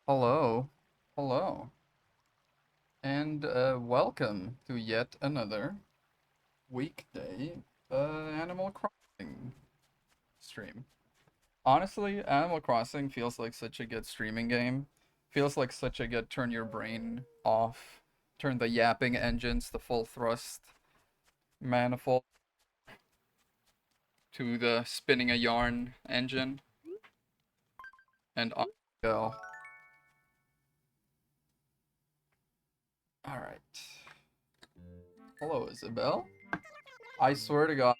Hello, hello, and welcome to yet another weekday Animal Crossing stream. Honestly, Animal Crossing feels like such a good streaming game. Feels like such a good turn your brain off, turn the yapping engines, the full thrust manifold to the spinning a yarn engine, and on we go. All right. Hello, Isabel. I swear to God.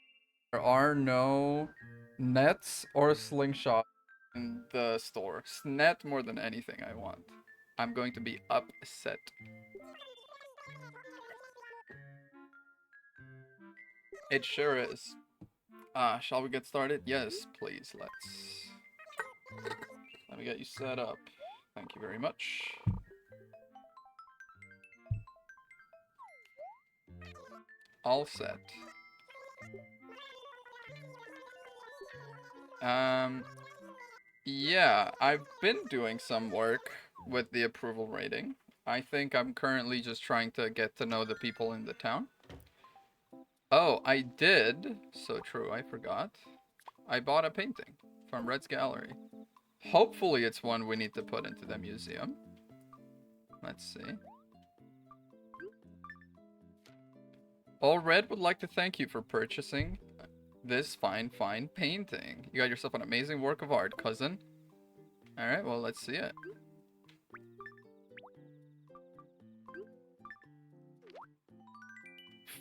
There are no nets or slingshot in the store. Net more than anything I want. I'm going to be upset. It sure is. Shall we get started? Yes, please, let's. Let me get you set up. Thank you very much. All set. Um, yeah, I've been doing some work with the approval rating. I think I'm currently just trying to get to know the people in the town. Oh, I did. So true, I forgot. I bought a painting from Red's Gallery. Hopefully it's one we need to put into the museum. Let's see. All Red would like to thank you for purchasing this fine painting. You got yourself an amazing work of art, cousin. Alright, well, let's see it.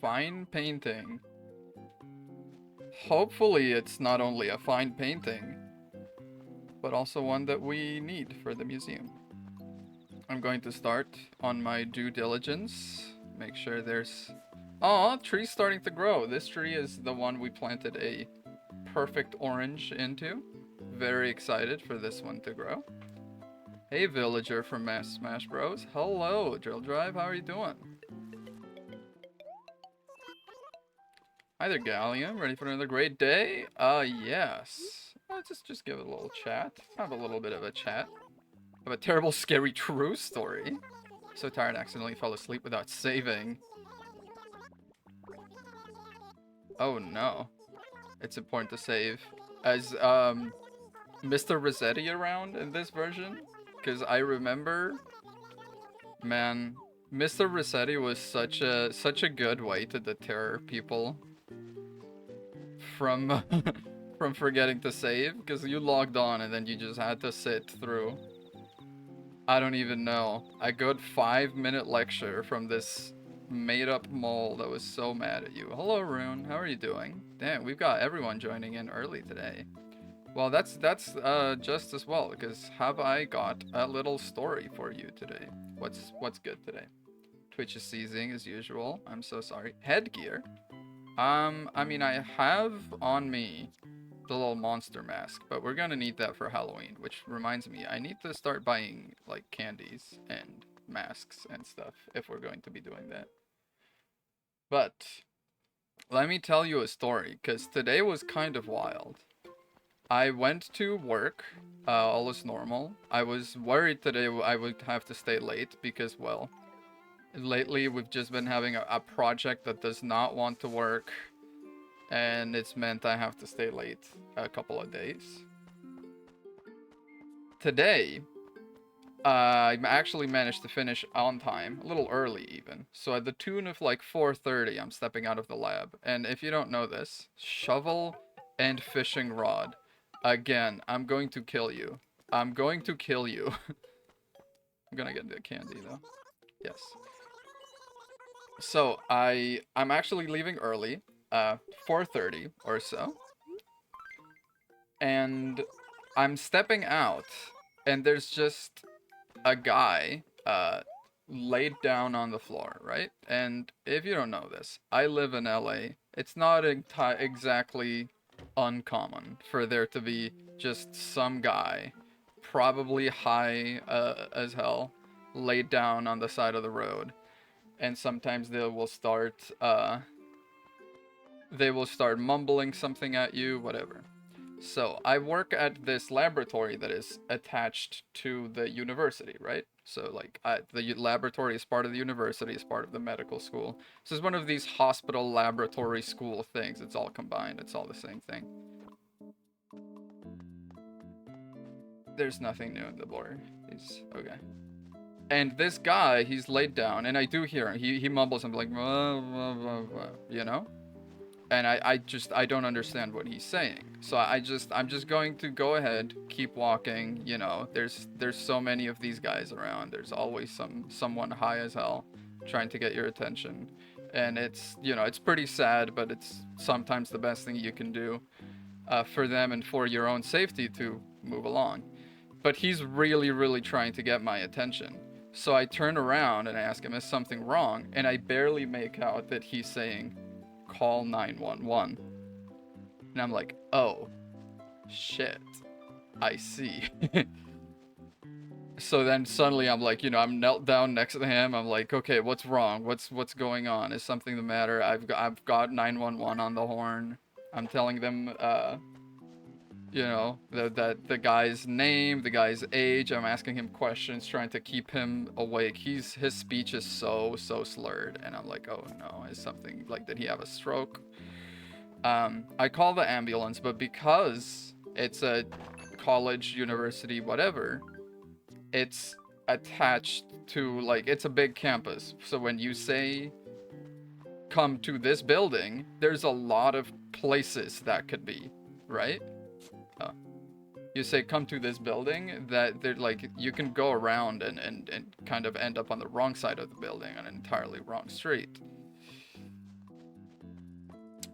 Fine painting. Hopefully it's not only a fine painting, but also one that we need for the museum. I'm going to start on my due diligence. Make sure there's... Aw, tree's starting to grow. This tree is the one we planted a perfect orange into. Very excited for this one to grow. Hey, villager from Smash Bros. Hello, Drill Drive. How are you doing? Hi there, Gallium. Ready for another great day? Yes. Just give it a little chat. Have a little bit of a chat. Have a terrible, scary, true story. So tired, I accidentally fell asleep without saving. Oh no. It's important to save. As, Mr. Rossetti around in this version? Because I remember, man, Mr. Rossetti was such a good way to deter people from from forgetting to save, because you logged on and then you just had to sit through, I don't even know, a good 5-minute lecture from this made-up mole that was so mad at you. Hello, Rune. How are you doing? Damn, we've got everyone joining in early today. Well, that's just as well, because have I got a little story for you today. What's good today? Twitch is seizing as usual. I'm so sorry. Headgear. I mean, I have on me the little monster mask, but we're gonna need that for Halloween, which reminds me, I need to start buying, like, candies and masks and stuff if we're going to be doing that. But, let me tell you a story, because today was kind of wild. I went to work, all is normal. I was worried today I would have to stay late because, well, lately we've just been having a project that does not want to work, and it's meant I have to stay late a couple of days. Today, I actually managed to finish on time, a little early even. So at the tune of like 4:30, I'm stepping out of the lab. And if you don't know this, shovel and fishing rod. Again, I'm going to kill you. I'm going to kill you. I'm gonna get the candy though. Yes. So I'm actually leaving early, 4:30 or so. And I'm stepping out, and there's just a guy laid down on the floor, right? And if you don't know this, I live in LA. It's not exactly uncommon for there to be just some guy, probably high as hell, laid down on the side of the road. And sometimes they will start mumbling something at you, whatever. So I work at this laboratory that is attached to the university, right? So like the laboratory is part of the university, is part of the medical school. So it's one of these hospital laboratory school things. It's all combined. It's all the same thing. There's nothing new in the lore. He's okay. And this guy, he's laid down, and I do hear him. He mumbles something like, you know? And I don't understand what he's saying. So I'm just going to go ahead, keep walking. You know, there's so many of these guys around. There's always someone high as hell trying to get your attention, and it's, you know, it's pretty sad, but it's sometimes the best thing you can do for them and for your own safety to move along. But he's really trying to get my attention. So I turn around and I ask him, is something wrong? And I barely make out that he's saying, call 911. And I'm like, oh, shit. I see. So then suddenly I'm like, you know, I'm knelt down next to him. I'm like, okay, what's wrong? What's going on? Is something the matter? I've got 911 on the horn. I'm telling them, you know, the guy's name, the guy's age. I'm asking him questions, trying to keep him awake. His speech is so slurred, and I'm like, oh no, is something like, did he have a stroke? I call the ambulance, but because it's a college, university, whatever, it's attached to, like, it's a big campus. So when you say come to this building, there's a lot of places that could be, right? You say come to this building, that they're like, you can go around and kind of end up on the wrong side of the building on an entirely wrong street.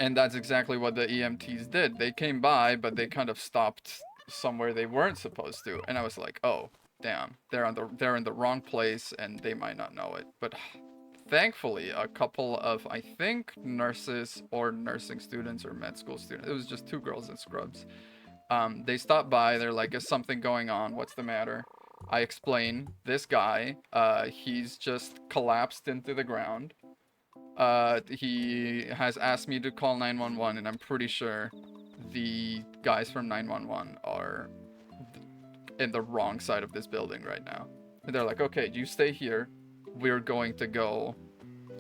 And that's exactly what the EMTs did. They came by, but they kind of stopped somewhere they weren't supposed to. And I was like, oh, damn, they're in the wrong place and they might not know it. But thankfully, a couple of, I think, nurses or nursing students or med school students, it was just 2 girls in scrubs. They stop by, they're like, is something going on? What's the matter? I explain, this guy, he's just collapsed into the ground. He has asked me to call 911, and I'm pretty sure the guys from 911 are in the wrong side of this building right now. And they're like, okay, you stay here. We're going to go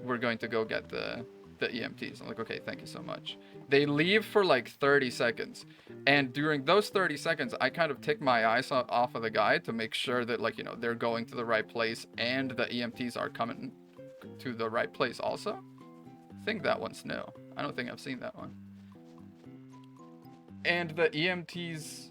get the EMTs. I'm like, okay, thank you so much. They leave for like 30 seconds. And during those 30 seconds, I kind of take my eyes off of the guy to make sure that, like, you know, they're going to the right place and the EMTs are coming to the right place also. I think that one's new. I don't think I've seen that one. And the EMTs,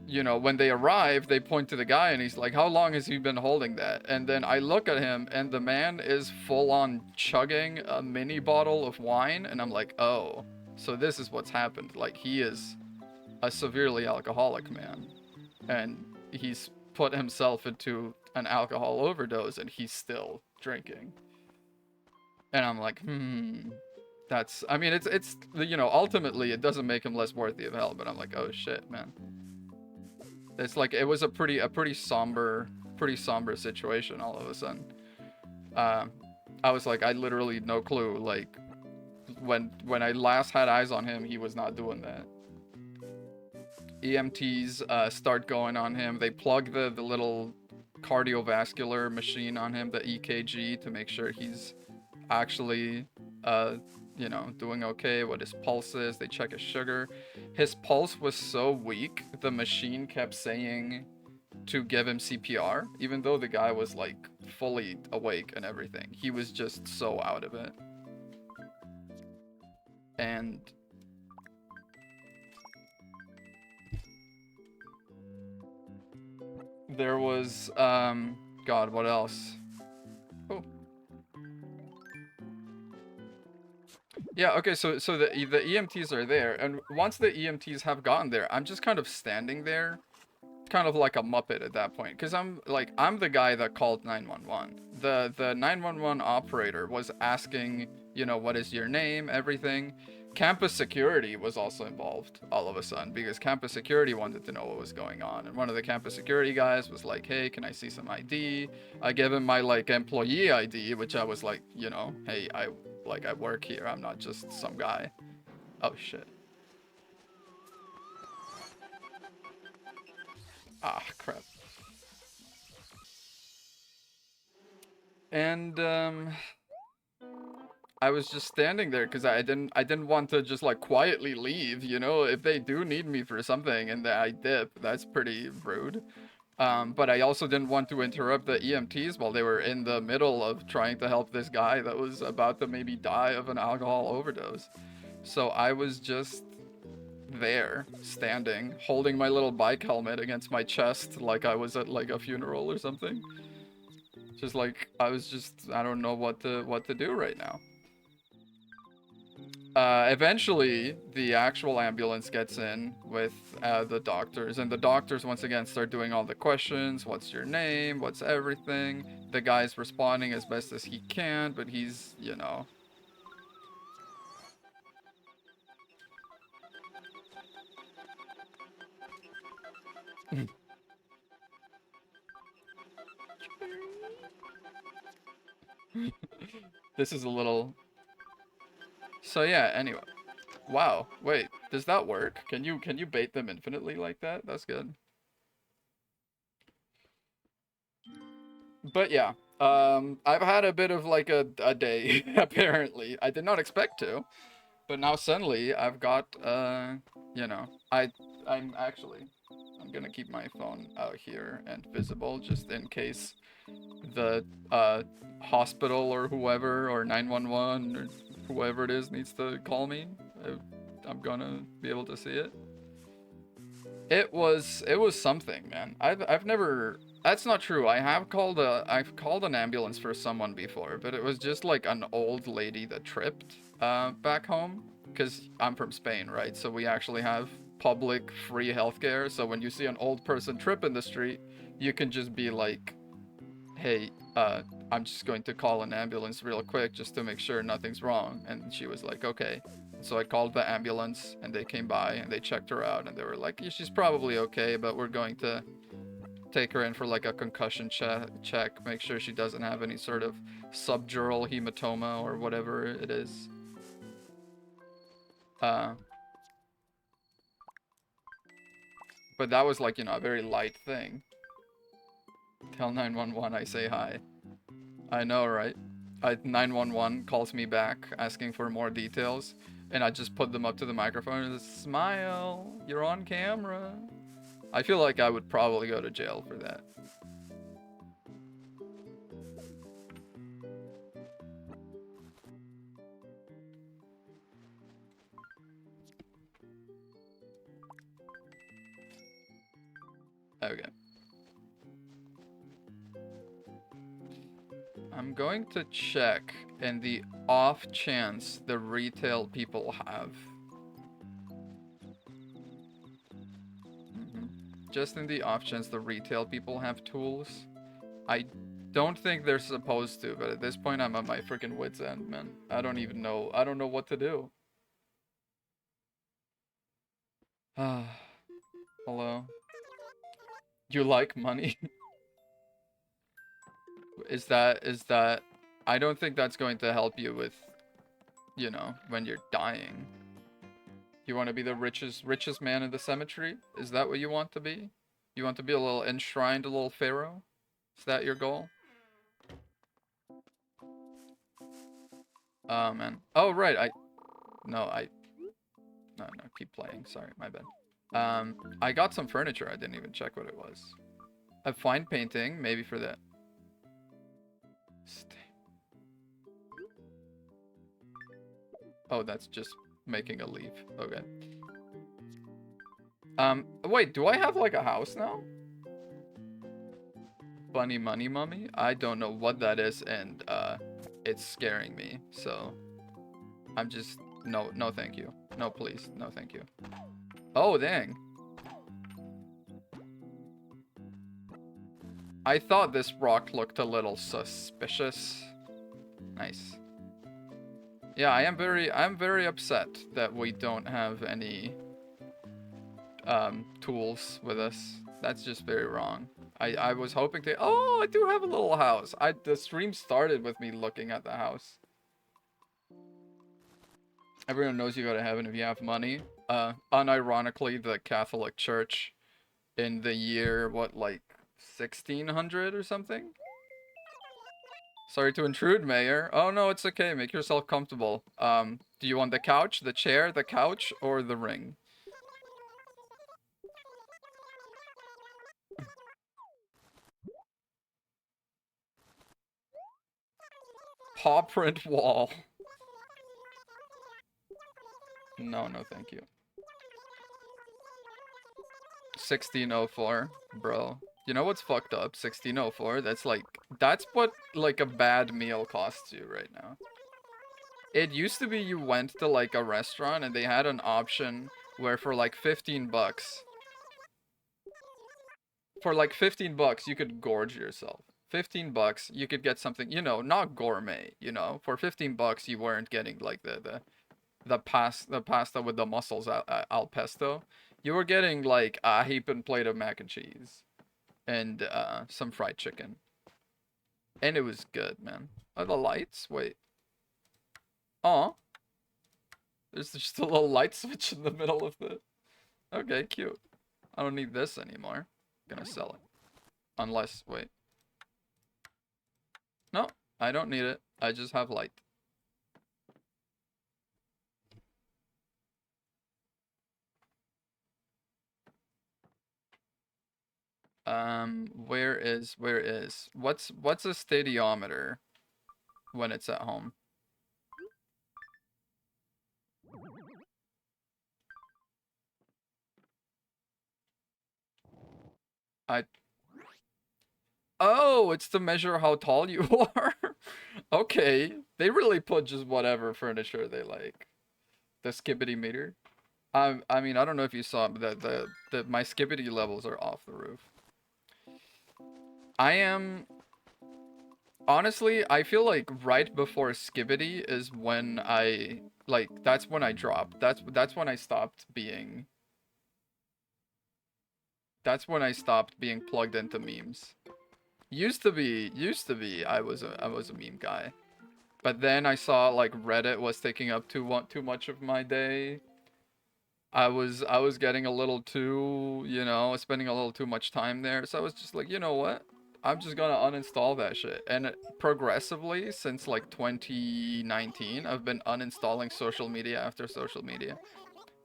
you know, when they arrive, they point to the guy and he's like, how long has he been holding that? And then I look at him and the man is full on chugging a mini bottle of wine. And I'm like, oh, so this is what's happened. Like, he is a severely alcoholic man. And he's put himself into an alcohol overdose and he's still drinking. And I'm like, that's, I mean, it's, you know, ultimately it doesn't make him less worthy of hell, but I'm like, oh shit, man. It's like, it was a pretty somber situation all of a sudden. I was like, I literally no clue. Like, when I last had eyes on him, he was not doing that. EMTs start going on him. They plug the little cardiovascular machine on him, the EKG, to make sure he's actually you know, doing okay, what his pulse is. They check his sugar. His pulse was so weak, the machine kept saying to give him CPR, even though the guy was like fully awake and everything. He was just so out of it. And there was God, what else? Oh. Yeah, okay, so the EMTs are there, and once the EMTs have gotten there, I'm just kind of standing there, kind of like a Muppet at that point, because I'm the guy that called 911. The 911 operator was asking, you know, what is your name, everything. Campus security was also involved all of a sudden, because campus security wanted to know what was going on, and one of the campus security guys was like, hey, can I see some ID? I gave him my, like, employee ID, which I was like, you know, hey, I work here, I'm not just some guy. Oh shit. Ah, crap. And I was just standing there because I didn't want to just like quietly leave, you know? If they do need me for something and I dip, that's pretty rude. But I also didn't want to interrupt the EMTs while they were in the middle of trying to help this guy that was about to maybe die of an alcohol overdose. So I was just there, standing, holding my little bike helmet against my chest like I was at like a funeral or something. Just like I was just I don't know what to do right now. Eventually, the actual ambulance gets in with the doctors, and the doctors once again start doing all the questions. What's your name? What's everything? The guy's responding as best as he can, but he's, you know. This is a little. So yeah. Anyway, wow. Wait, does that work? Can you bait them infinitely like that? That's good. But yeah, I've had a bit of like a day apparently. I did not expect to, but now suddenly I've got you know, I'm actually I'm gonna keep my phone out here and visible just in case the hospital or whoever or 911 or whoever it is needs to call me. I'm gonna be able to see it. It was something, man. I've never. That's not true. I've called an ambulance for someone before, but it was just like an old lady that tripped back home because I'm from Spain, right? So we actually have public free healthcare. So when you see an old person trip in the street, you can just be like, "Hey, I'm just going to call an ambulance real quick just to make sure nothing's wrong." And she was like, "Okay." So I called the ambulance and they came by and they checked her out and they were like, yeah, she's probably okay, but we're going to take her in for like a concussion check, make sure she doesn't have any sort of subdural hematoma or whatever it is. Uh, but that was like, you know, a very light thing. Tell 911 I say hi. I know, right? 911 calls me back asking for more details, and I just put them up to the microphone and just smile. You're on camera. I feel like I would probably go to jail for that. Okay. I'm going to check in the off chance the retail people have. Just in the off chance the retail people have tools. I don't think they're supposed to, but at this point I'm at my freaking wit's end, man. I don't even know. I don't know what to do. Hello. You like money? Is that I don't think that's going to help you with, you know, when you're dying. You want to be the richest man in the cemetery? Is that what you want to be? You want to be a little enshrined, a little pharaoh? Is that your goal? Oh man. Oh right, no, no, keep playing. Sorry, my bad. I got some furniture. I didn't even check what it was. A fine painting, maybe for that. Oh, that's just making a leaf. Okay. Wait, do I have like a house now? Bunny Money Mummy? I don't know what that is, and it's scaring me. So I'm just no, thank you. No, please, no, thank you. Oh, dang. I thought this rock looked a little suspicious. Nice. Yeah, I'm very upset that we don't have any tools with us. That's just very wrong. I was hoping to. Oh, I do have a little house. The stream started with me looking at the house. Everyone knows you go to heaven if you have money. Unironically, the Catholic Church in the year, what, like 1600 or something? Sorry to intrude, Mayor. Oh no, it's okay. Make yourself comfortable. Do you want the couch, the chair, the couch, or the ring? Paw print wall. No, no, thank you. 1604, bro. You know what's fucked up? 1604. That's what like a bad meal costs you right now. It used to be you went to like a restaurant and they had an option where for like 15 bucks, you could gorge yourself. 15 bucks, you could get something, not gourmet, For 15 bucks, you weren't getting like the pasta with the mussels al pesto. You were getting like a heaping plate of mac and cheese and some fried chicken. And it was good, man. Oh, the lights? Wait. Oh, there's just a little light switch in the middle of the... Okay, cute. I don't need this anymore. I'm gonna sell it. Unless, wait. No, I don't need it. I just have light. What's a stadiometer when it's at home? Oh, it's to measure how tall you are. Okay, they really put just whatever furniture they like. The skibbity meter. I mean, I don't know if you saw, but my skibbity levels are off the roof. I am honestly, I feel like right before skibbity is when that's when I dropped. That's when I stopped being. That's when I stopped being plugged into memes. Used to be, I was a meme guy. But then I saw like Reddit was taking up too much of my day. I was getting a little too, spending a little too much time there. So I was just like, you know what? I'm just gonna uninstall that shit. And progressively, since like 2019, I've been uninstalling social media after social media.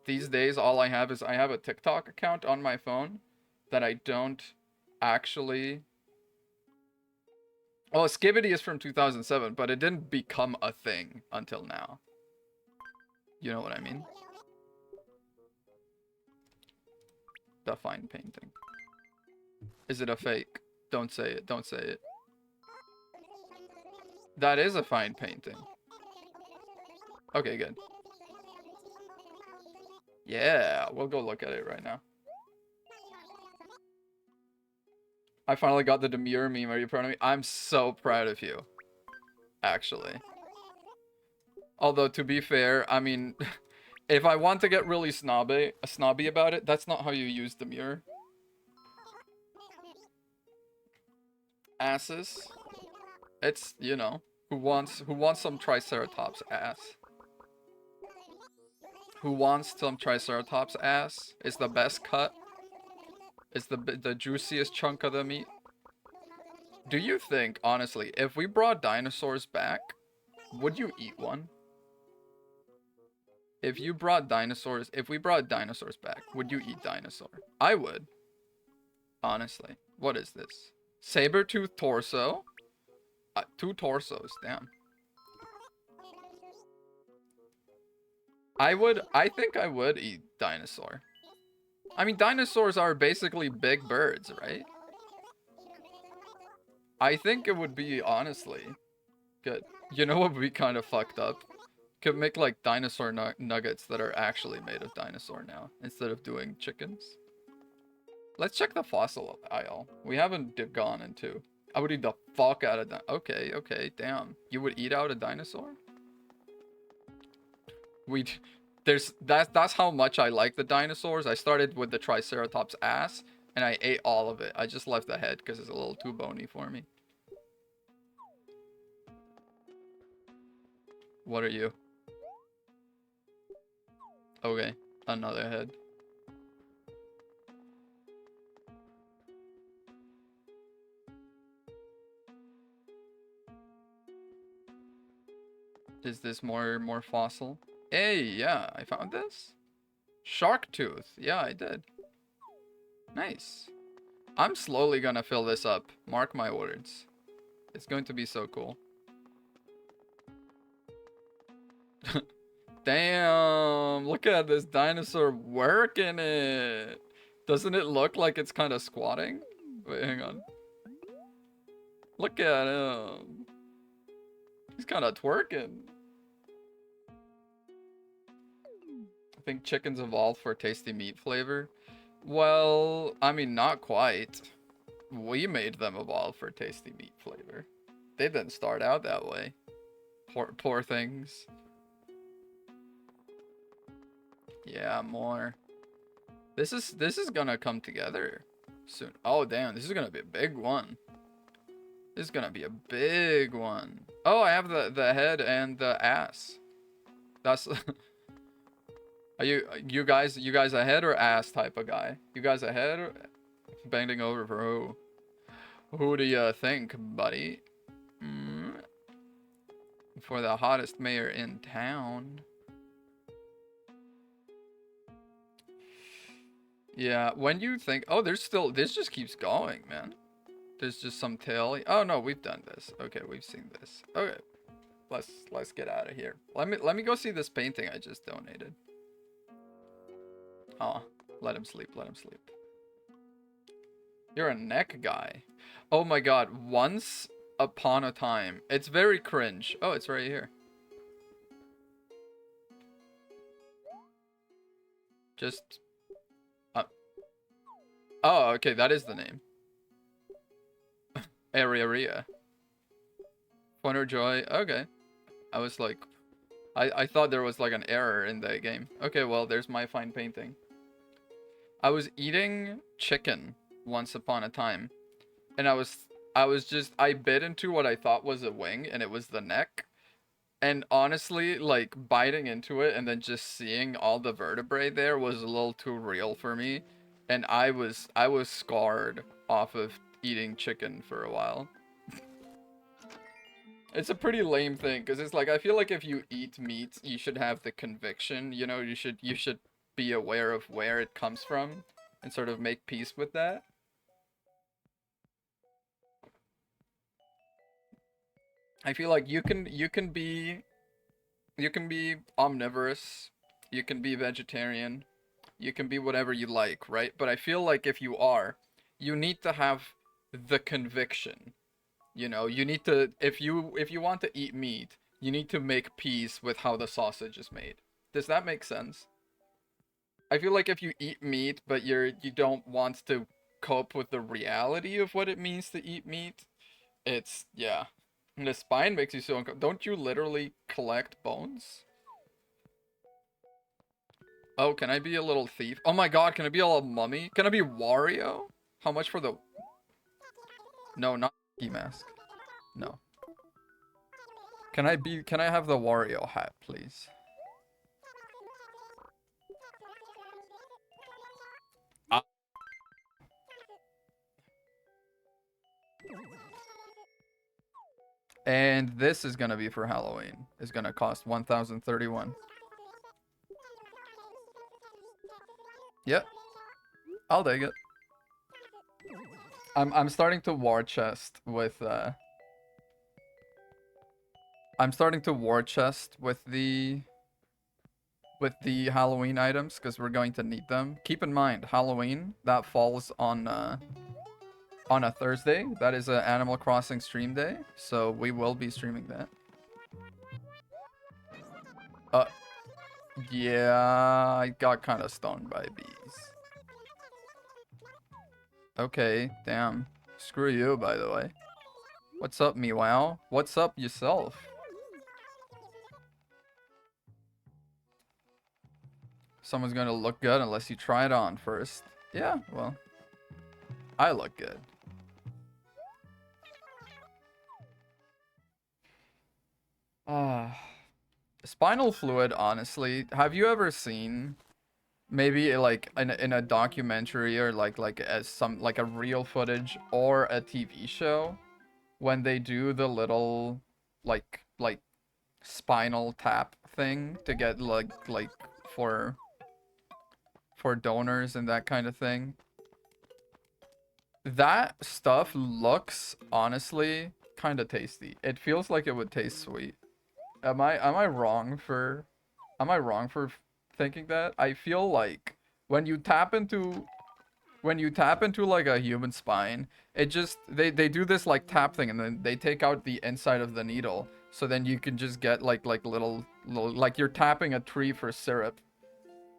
These days, all I have is I have a TikTok account on my phone that I don't actually... Well, Skibbity is from 2007, but it didn't become a thing until now. You know what I mean? The fine painting. Is it a fake? Don't say it. Don't say it. That is a fine painting. Okay, good. Yeah, we'll go look at it right now. I finally got the Demure meme. Are you proud of me? I'm so proud of you. Actually. Although, to be fair, I mean, if I want to get really snobby about it, that's not how you use Demure. Asses. It's, who wants some Triceratops ass? Who wants some Triceratops ass? Is the best cut. It's the juiciest chunk of the meat. Do you think, honestly, if we brought dinosaurs back, would you eat one? If we brought dinosaurs back, would you eat dinosaur? I would. Honestly. What is this? Saber-tooth torso? 2 torsos, damn. I think I would eat dinosaur. I mean, dinosaurs are basically big birds, right? I think it would be, honestly, good. You know what would be kind of fucked up? Could make, like, dinosaur nuggets that are actually made of dinosaur now, instead of doing chickens. Let's check the fossil aisle. We haven't gone into... I would eat the fuck out of that. Okay, damn. You would eat out a dinosaur? That's how much I like the dinosaurs. I started with the Triceratops ass, and I ate all of it. I just left the head because it's a little too bony for me. What are you? Okay, another head. Is this more fossil? Hey, yeah, I found this. Shark tooth. Yeah, I did. Nice. I'm slowly gonna fill this up. Mark my words. It's going to be so cool. Damn, look at this dinosaur working it. Doesn't it look like it's kind of squatting? Wait, hang on. Look at him. He's kind of twerking. I think chickens evolved for tasty meat flavor. Well, I mean, not quite. We made them evolve for tasty meat flavor. They didn't start out that way. Poor things. Yeah, more. This is gonna come together soon. Oh damn, this is gonna be a big one. This is gonna be a big one. Oh, I have the head and the ass. That's are you guys a head or ass type of guy? You guys a head or bending over for who? Who do you think, buddy? For the hottest mayor in town. Yeah, when you think, oh, there's still, this just keeps going, man. There's just some tail. Oh no, we've done this. Okay, we've seen this. Okay, let's get out of here. Let me go see this painting I just donated. Oh, let him sleep. Let him sleep. You're a neck guy. Oh my god, once upon a time. It's very cringe. Oh, it's right here. Just... oh, okay, that is the name. Area. Fun or joy. Okay. I was like... I thought there was like an error in the game. Okay, well, there's my fine painting. I was eating chicken once upon a time. And I bit into what I thought was a wing, and it was the neck. And honestly, like, biting into it and then just seeing all the vertebrae there was a little too real for me. And I was scarred off of eating chicken for a while. It's a pretty lame thing, because it's like, I feel like if you eat meat, you should have the conviction, you know, you should be aware of where it comes from and sort of make peace with that. I feel like you can be omnivorous, you can be vegetarian, you can be whatever you like, right? But I feel like if you are, you need to have the conviction. You know, you need to, if you want to eat meat, you need to make peace with how the sausage is made. Does that make sense? I feel like if you eat meat, but you don't want to cope with the reality of what it means to eat meat, it's, yeah. And the spine makes you so uncomfortable. Don't you literally collect bones? Oh, can I be a little thief? Oh my god, can I be a little mummy? Can I be Wario? How much for the... no, not key mask. No. Can I have the Wario hat, please? And this is gonna be for Halloween. It's gonna cost 1,031. Yep. I'll take it. I'm starting to war chest with I'm starting to war chest with the Halloween items because we're going to need them. Keep in mind, Halloween, that falls on a Thursday. That is an Animal Crossing stream day, so we will be streaming that. Yeah, I got kind of stung by bees. Okay, damn. Screw you, by the way. What's up, Meow? What's up yourself? Someone's gonna look good unless you try it on first. Yeah, well, I look good. Spinal fluid, honestly. Have you ever seen maybe like in a documentary or like as some like a real footage or a TV show when they do the little like spinal tap thing to get like for donors and that kind of thing. That stuff looks honestly kind of tasty. It feels like it would taste sweet. Am I wrong for thinking that? I feel like when you tap into like a human spine, it just they do this like tap thing and then they take out the inside of the needle. So then you can just get like little like you're tapping a tree for syrup.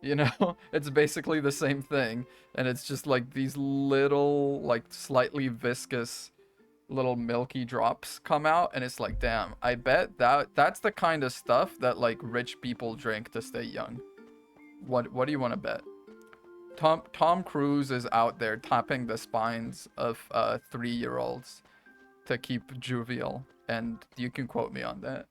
You know, it's basically the same thing, and it's just like these little like slightly viscous little milky drops come out, and it's like, damn, I bet that's the kind of stuff that like rich people drink to stay young. What do you want to bet? Tom Cruise is out there tapping the spines of 3-year-olds to keep jovial, and you can quote me on that.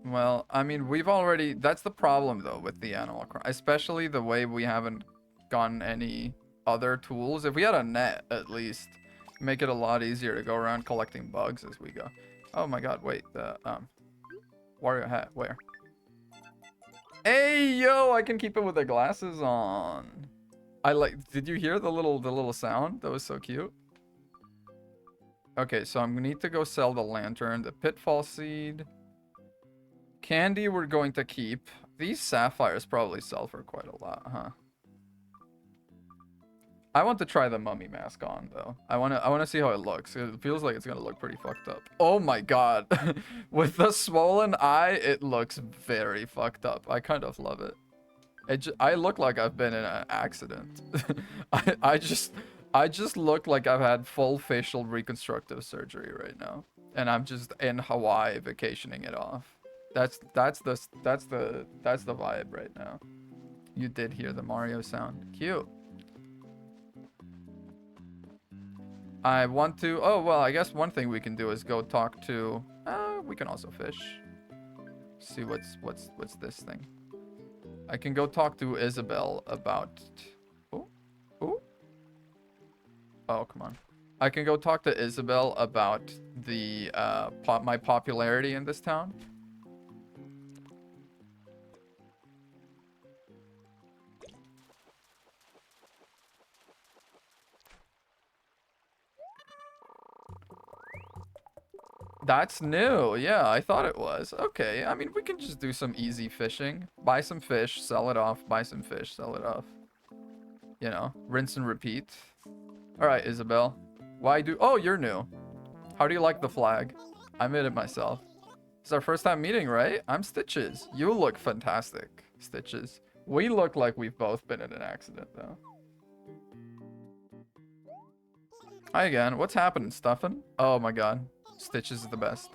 Well, I mean, we've already. That's the problem though with the Animal Crossing, especially the way we haven't gotten any other tools. If we had a net, at least, make it a lot easier to go around collecting bugs as we go. Oh my God! Wait, the Wario hat. Where? Hey yo! I can keep it with the glasses on. I like. Did you hear the little sound? That was so cute. Okay, so I'm gonna need to go sell the lantern, the pitfall seed. Candy we're going to keep. These sapphires probably sell for quite a lot, huh? I want to try the mummy mask on though. I wanna see how it looks. It feels like it's gonna look pretty fucked up. Oh my god. With the swollen eye, it looks very fucked up. I kind of love it. I look like I've been in an accident. I just look like I've had full facial reconstructive surgery right now. And I'm just in Hawaii vacationing it off. That's the vibe right now. You did hear the Mario sound. Cute. I want to. Oh well, I guess one thing we can do is go talk to. We can also fish. See what's this thing. I can go talk to Isabelle about. Oh, oh. Oh come on. I can go talk to Isabelle about the my popularity in this town. That's new. Yeah, I thought it was. Okay, I mean, we can just do some easy fishing. Buy some fish, sell it off, buy some fish, sell it off. You know, rinse and repeat. All right, Isabelle. Why do... Oh, you're new. How do you like the flag? I made it myself. It's our first time meeting, right? I'm Stitches. You look fantastic, Stitches. We look like we've both been in an accident, though. Hi again. What's happening, Stuffin'? Oh my god. Stitches is the best.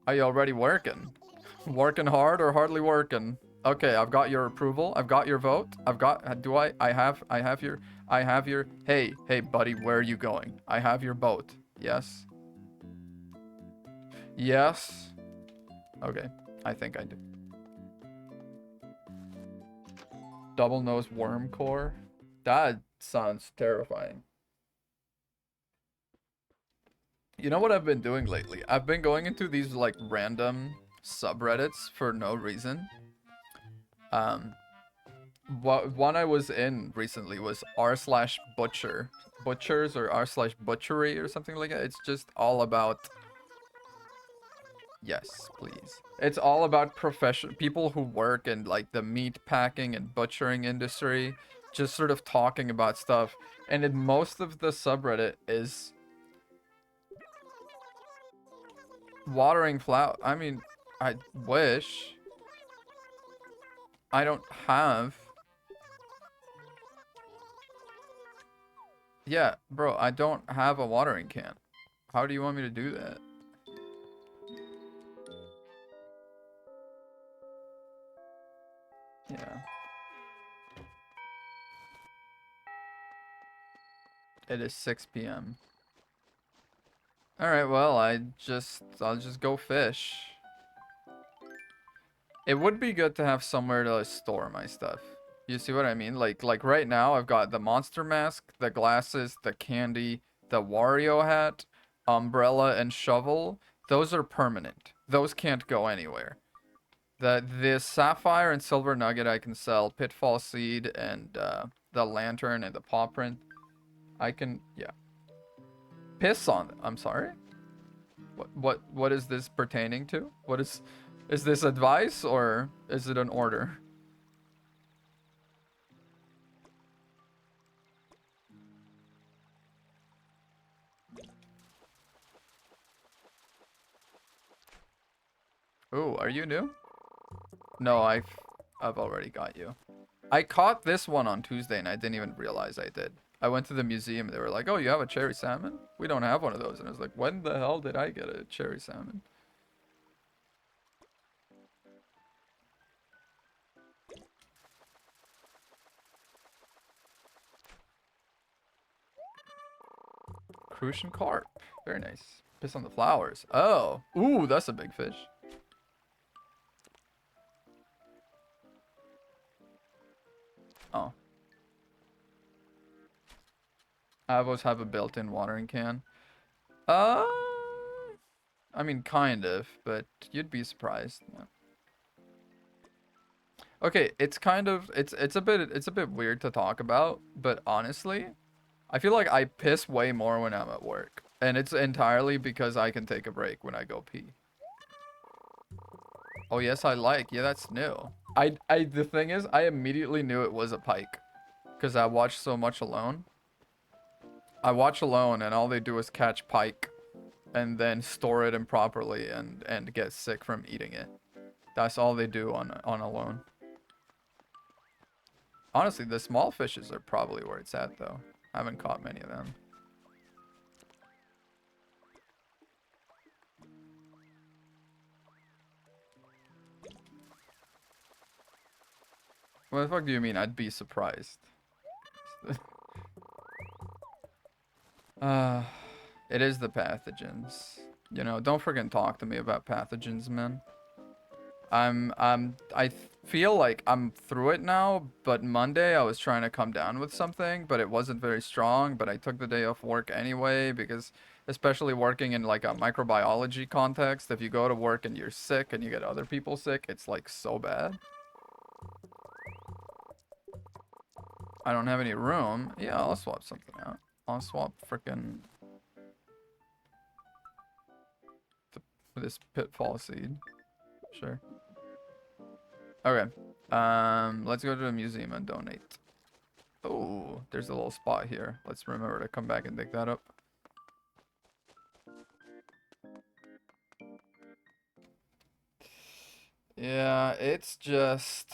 Are you already working? Working hard or hardly working? Okay, I've got your approval. I've got your vote. I've got... Do I... I have your... I have your... Hey, buddy, where are you going? I have your boat. Yes? Yes? Okay, I think I do. Double nose worm core? That sounds terrifying. You know what I've been doing lately? I've been going into these like random subreddits for no reason. One I was in recently was r/butcher, butchers or r/butchery or something like that. It's just all about. Yes, please. It's all about people who work in like the meat packing and butchering industry, just sort of talking about stuff. And in most of the subreddit is watering flower. I mean, I wish. I don't have. Yeah, bro, I don't have a watering can. How do you want me to do that? Yeah. It is 6 p.m. All right, well, I'll just go fish. It would be good to have somewhere to store my stuff. You see what I mean? Like right now I've got the monster mask, the glasses, the candy, the Wario hat, umbrella and shovel. Those are permanent. Those can't go anywhere. The sapphire and silver nugget I can sell, pitfall seed and the lantern and the paw print. I can, yeah. Piss on them. I'm sorry. What is this pertaining to? What is this advice or is it an order? Ooh, are you new? No, I've already got you. I caught this one on Tuesday and I didn't even realize I did. I went to the museum and they were like, "Oh, you have a cherry salmon? We don't have one of those." And I was like, "When the hell did I get a cherry salmon?" Crucian carp. Very nice. Piss on the flowers. Oh. Ooh, that's a big fish. Oh. Avos have a built-in watering can. Uh, I mean, kind of, but you'd be surprised. Yeah. Okay, it's kind of it's a bit weird to talk about, but honestly, I feel like I piss way more when I'm at work, and it's entirely because I can take a break when I go pee. Oh yes, I like. Yeah, that's new. The thing is, I immediately knew it was a pike, because I watched so much Alone. I watch Alone, and all they do is catch pike, and then store it improperly, and get sick from eating it. That's all they do on Alone. Honestly, the small fishes are probably where it's at, though. I haven't caught many of them. What the fuck do you mean? I'd be surprised. uh, it is the pathogens. You know, don't freaking talk to me about pathogens, man. I feel like I'm through it now, but Monday I was trying to come down with something, but it wasn't very strong, but I took the day off work anyway because especially working in like a microbiology context, if you go to work and you're sick and you get other people sick, it's like so bad. I don't have any room. Yeah, I'll swap something out. I'll swap frickin' this pitfall seed. Sure. Okay. Let's go to the museum and donate. Oh, there's a little spot here. Let's remember to come back and dig that up. Yeah, it's just,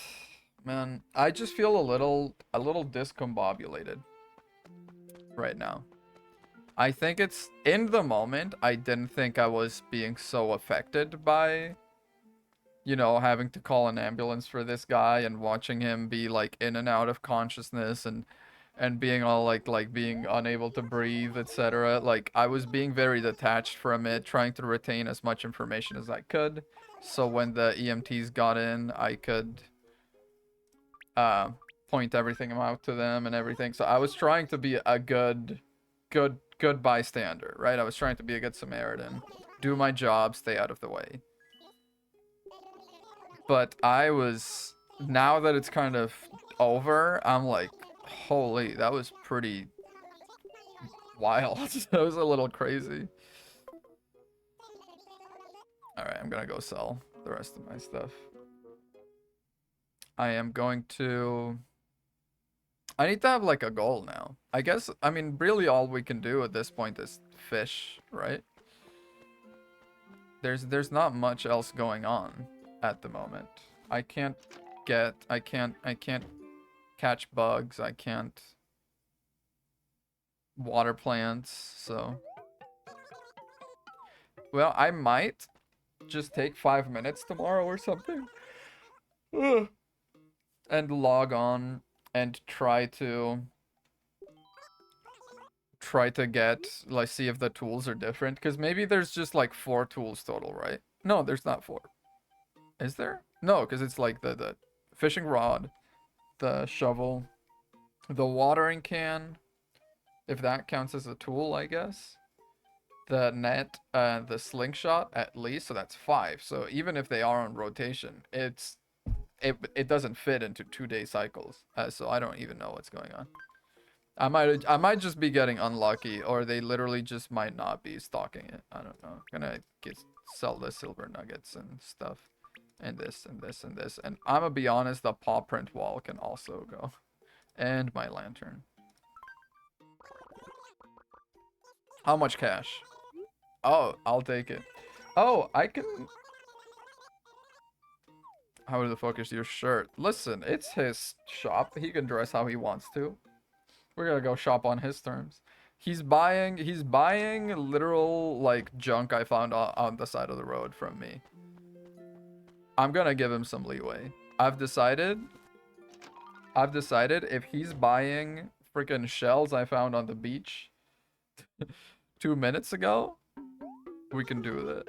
man, I just feel a little discombobulated right now. I think it's in the moment. I didn't think I was being so affected by, you know, having to call an ambulance for this guy and watching him be like in and out of consciousness and being all like being unable to breathe, etc. Like I was being very detached from it, trying to retain as much information as I could. So when the EMTs got in, I could uh point everything out to them and everything. So I was trying to be a good bystander, right? I was trying to be a good Samaritan, do my job, stay out of the way. But I was, now that it's kind of over, I'm like, holy, that was pretty wild. That was a little crazy. Alright, I'm gonna go sell the rest of my stuff. I am going to... I need to have like a goal now. I guess, I mean, really all we can do at this point is fish, right? There's not much else going on at the moment. I can't I can't catch bugs. I can't water plants, so. Well, I might just take 5 minutes tomorrow or something. And log on and try to get, like, see if the tools are different. Because maybe there's just like 4 tools total, right? No, there's not 4. Is there? No, because it's like the fishing rod, the shovel, the watering can, if that counts as a tool, I guess. The net, the slingshot at least, so that's 5. So even if they are on rotation, it doesn't fit into 2-day cycles. So I don't even know what's going on. I might just be getting unlucky, or they literally just might not be stocking it. I don't know. I'm gonna sell the silver nuggets and stuff, and this and this and this. And I'm gonna be honest, the paw print wall can also go, and my lantern. How much cash? Oh, I'll take it. Oh, I can. How the fuck is your shirt? Listen, it's his shop. He can dress how he wants to. We're gonna go shop on his terms. He's buying literal like junk I found on the side of the road from me. I'm gonna give him some leeway. I've decided if he's buying freaking shells I found on the beach 2 minutes ago, we can do that.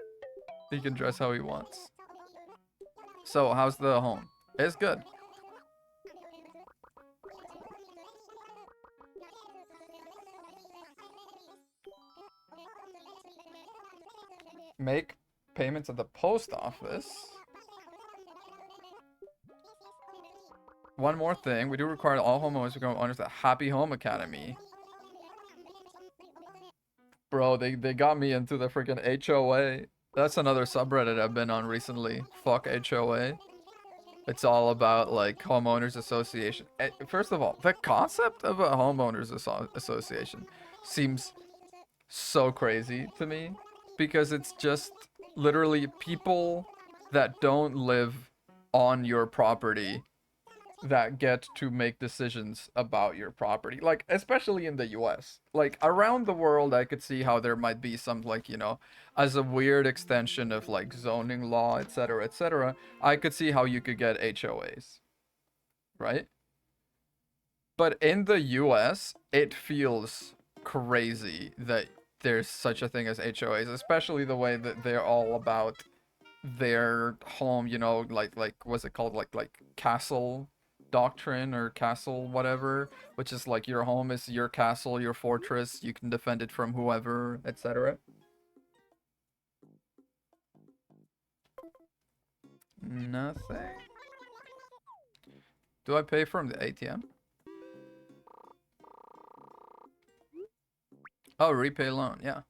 He can dress how he wants. So, how's the home? It's good. Make payments at the post office. One more thing. We do require all homeowners to become owners at Happy Home Academy. Bro, they got me into the freaking HOA. That's another subreddit I've been on recently. Fuck HOA. It's all about like homeowners association. First of all, the concept of a homeowners association seems so crazy to me, because it's just literally people that don't live on your property that get to make decisions about your property. Like, especially in the US. Like, around the world, I could see how there might be some, like, you know, as a weird extension of, like, zoning law, etc., etc., I could see how you could get HOAs. Right? But in the US, it feels crazy that there's such a thing as HOAs, especially the way that they're all about their home, you know, like what's it called, like castle doctrine or castle whatever, which is like your home is your castle, your fortress, you can defend it from whoever, etc. Nothing. Do I pay from the ATM? Oh, repay loan, yeah.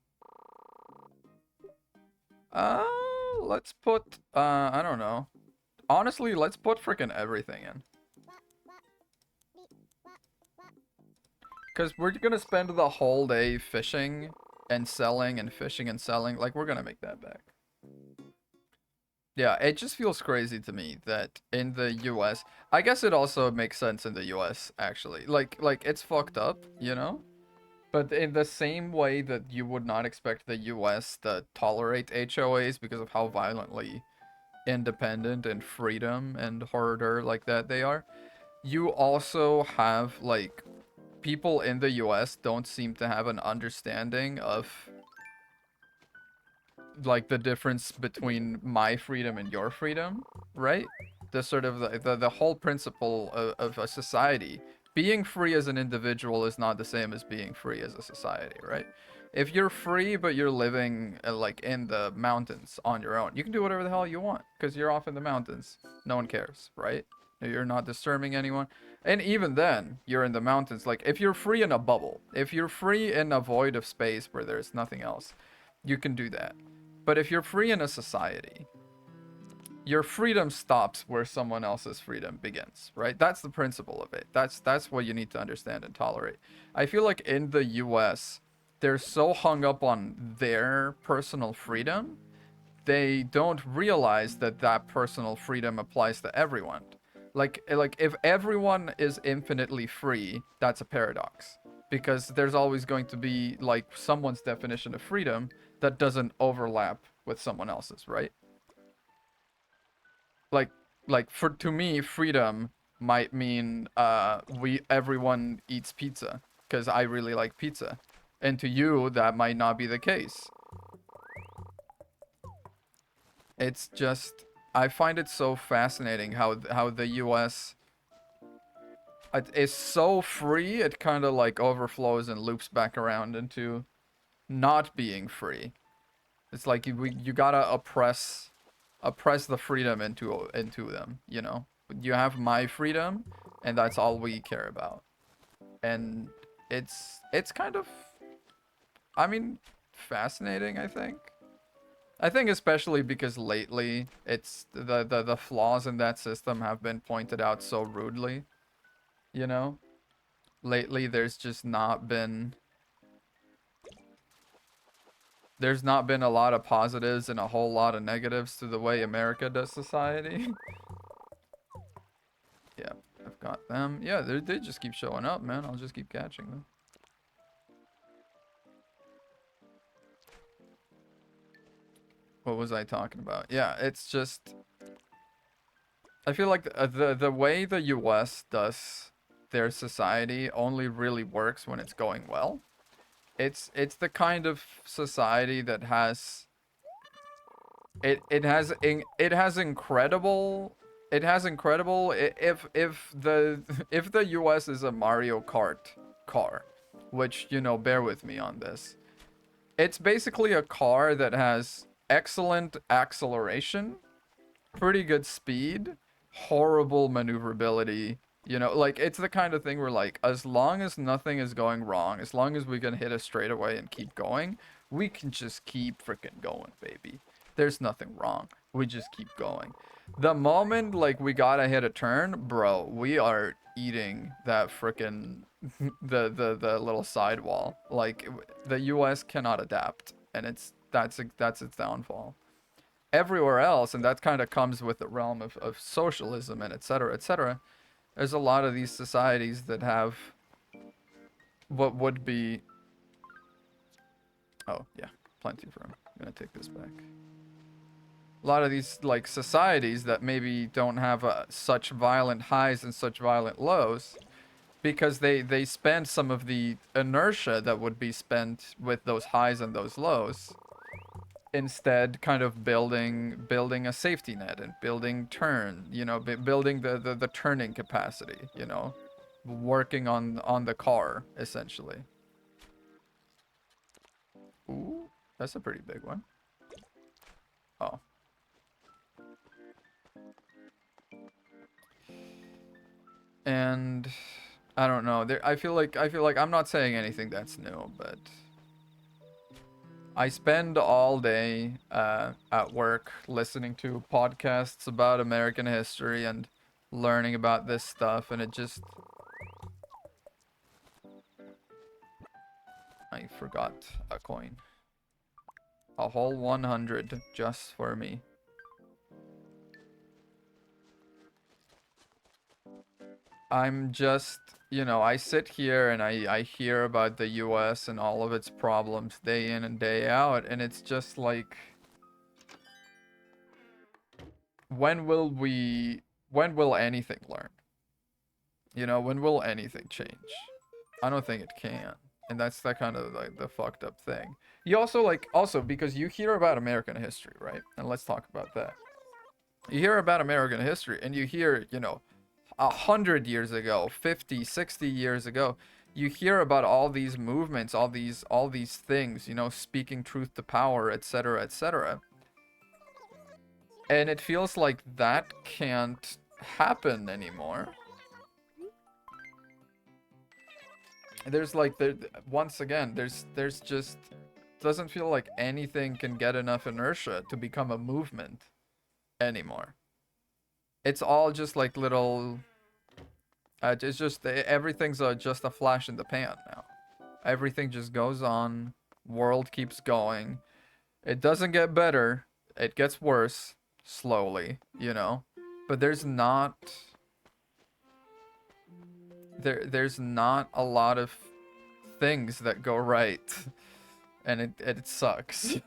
Let's put I don't know. Honestly, let's put freaking everything in. Because we're gonna spend the whole day fishing and selling and fishing and selling. Like, we're gonna make that back. Yeah, it just feels crazy to me that in the US, I guess it also makes sense in the US, actually. Like it's fucked up, you know? But in the same way that you would not expect the US to tolerate HOAs because of how violently independent and freedom and harder like that they are, you also have, like, people in the US don't seem to have an understanding of, like, the difference between my freedom and your freedom, right? The sort of the whole principle of a society. Being free as an individual is not the same as being free as a society, right? If you're free but you're living like in the mountains on your own, you can do whatever the hell you want because you're off in the mountains. No one cares, right? You're not disturbing anyone. And even then, you're in the mountains. Like, if you're free in a bubble, if you're free in a void of space where there's nothing else, you can do that. But if you're free in a society, your freedom stops where someone else's freedom begins, right? That's the principle of it. That's what you need to understand and tolerate. I feel like in the US, they're so hung up on their personal freedom, they don't realize that that personal freedom applies to everyone. Like if everyone is infinitely free, that's a paradox. Because there's always going to be, like, someone's definition of freedom that doesn't overlap with someone else's, right? Like for to me, freedom might mean everyone eats pizza because I really like pizza. And to you, that might not be the case. It's just I find it so fascinating how the US is so free, it kind of like overflows and loops back around into not being free. It's like you gotta oppress the freedom into them, you know? You have my freedom, and that's all we care about. And it's kind of, I mean, fascinating, I think. I think especially because lately it's the flaws in that system have been pointed out so rudely, you know? Lately there's not been a lot of positives and a whole lot of negatives to the way America does society. Yeah, I've got them. Yeah, they just keep showing up, man. I'll just keep catching them. What was I talking about? Yeah, it's just I feel like the way the US does their society only really works when it's going well. It's the kind of society that has it has incredible if the US is a Mario Kart car, which, you know, bear with me on this. It's basically a car that has excellent acceleration, pretty good speed, horrible maneuverability. You know, like it's the kind of thing where like as long as nothing is going wrong, as long as we can hit a straightaway and keep going, we can just keep freaking going, baby. There's nothing wrong. We just keep going. The moment like we gotta hit a turn, bro, we are eating that freaking the little sidewall. Like the US cannot adapt, and that's its downfall. Everywhere else, and that kind of comes with the realm of socialism and etc. etc. There's a lot of these societies that have what would be, oh yeah, plenty of room. I'm gonna take this back. A lot of these like societies that maybe don't have such violent highs and such violent lows because they spend some of the inertia that would be spent with those highs and those lows, instead kind of building a safety net and building turn, you know, building the turning capacity, you know, working on the car essentially. Ooh, that's a pretty big one. Oh, and I don't know, there I feel like I'm not saying anything that's new, but I spend all day at work listening to podcasts about American history and learning about this stuff, and it just... I forgot a coin. A whole 100 just for me. I'm just, you know, I sit here and I hear about the US and all of its problems day in and day out, and it's just like, when will anything learn? You know, when will anything change? I don't think it can. And that's that kind of like the fucked up thing. You also also because you hear about American history, right? And let's talk about that. You hear about American history and you hear, you know, 100 years ago, 50, 60 years ago, you hear about all these movements, all these things, you know, speaking truth to power, etc., etc. And it feels like that can't happen anymore. There's like once again, there's just doesn't feel like anything can get enough inertia to become a movement anymore. It's all just like little it's just everything's just a flash in the pan now. Everything just goes on. World keeps going. It doesn't get better. It gets worse slowly, you know. But there's not a lot of things that go right, and it sucks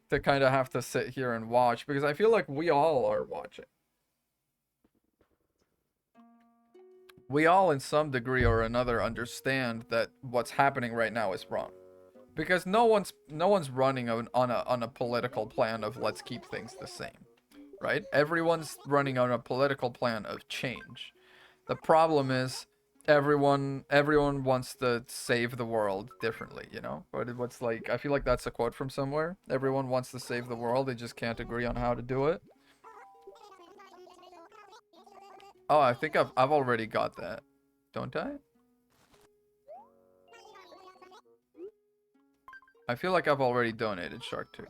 to kind of have to sit here and watch, because I feel like we all are watching. We all, in some degree or another, understand that what's happening right now is wrong, because no one's running on a political plan of let's keep things the same. right? Everyone's running on a political plan of change. The problem is everyone wants to save the world differently, you know? But what's like, I feel like that's a quote from somewhere. Everyone wants to save the world, they just can't agree on how to do it. Oh, I think I've already got that. Don't I? I feel like I've already donated Shark Tooth.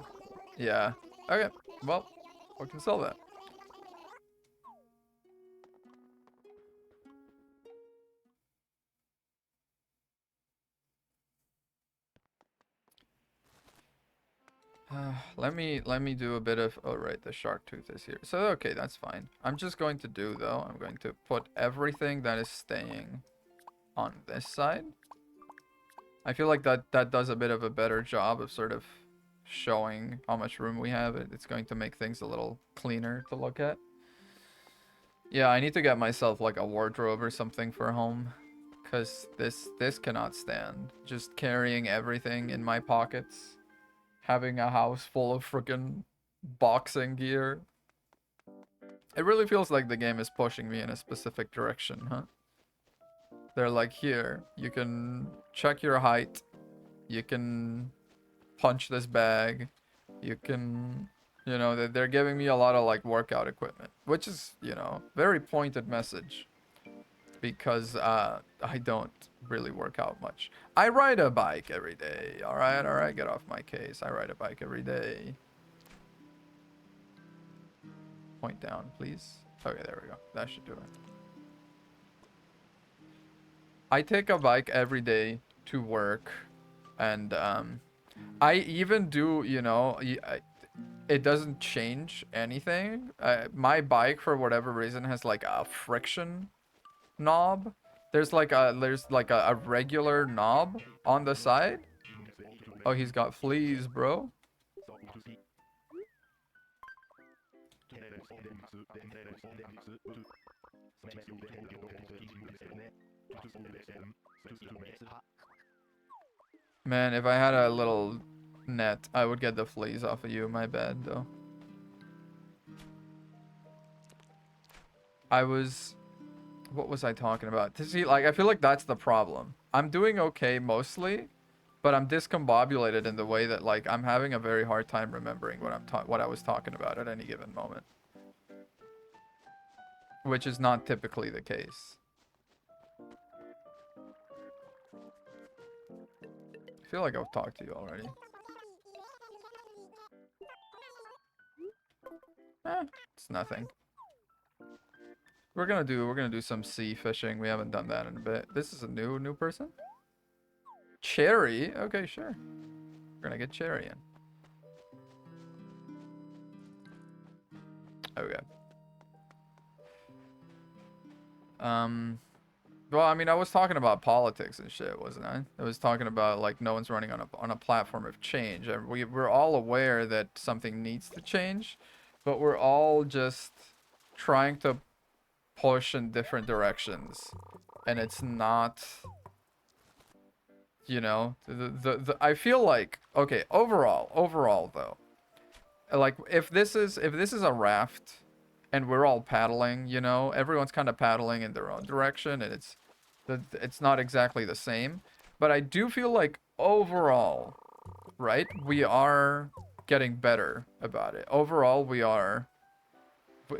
Yeah. Okay. Well, we can sell that. Let me do a bit of, oh right, the shark tooth is here. So okay, that's fine. I'm just going to do though, I'm going to put everything that is staying on this side. I feel like that does a bit of a better job of sort of showing how much room we have. It's going to make things a little cleaner to look at. Yeah, I need to get myself like a wardrobe or something for home. Cause this cannot stand. Just carrying everything in my pockets. Having a house full of freaking boxing gear. It really feels like the game is pushing me in a specific direction, huh? They're like, here, you can check your height. You can punch this bag. You can, you know, they're giving me a lot of like workout equipment, which is, you know, very pointed message because I don't really work out much. I ride a bike every day. All right, get off my case. I ride a bike every day. Point down, please. Okay, there we go. That should do it. I take a bike every day to work, and I even do, you know, it doesn't change anything. My bike, for whatever reason, has like a friction knob. There's like a regular knob on the side. Oh, he's got fleas, bro. Man, if I had a little net, I would get the fleas off of you. My bad, though. What was I talking about? See, like, I feel like that's the problem. I'm doing okay mostly, but I'm discombobulated in the way that, like, I'm having a very hard time remembering what I was talking about at any given moment. Which is not typically the case. I feel like I've talked to you already. It's nothing. We're gonna do some sea fishing. We haven't done that in a bit. This is a new person? Cherry? Okay, sure. We're gonna get Cherry in. Okay. Well, I mean, I was talking about politics and shit, wasn't I? I was talking about like no one's running on a platform of change, and we're all aware that something needs to change, but we're all just trying to push in different directions, and it's not, you know, I feel like, okay, overall though, like if this is a raft and we're all paddling, you know, everyone's kind of paddling in their own direction, and it's not exactly the same, but I do feel like overall, right, we are getting better about it. Overall,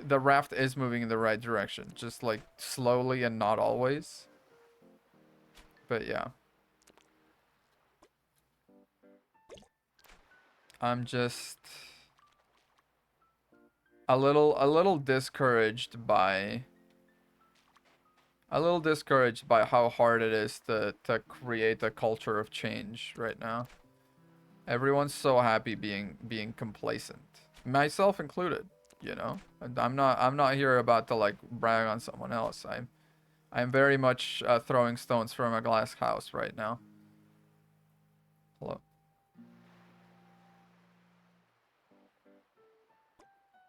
the raft is moving in the right direction, just like slowly and not always. But yeah, I'm just a little discouraged by how hard it is to create a culture of change right now. Everyone's so happy being complacent, myself included, you know. And I'm not here about to like brag on someone else. I'm very much throwing stones from a glass house right now. Hello.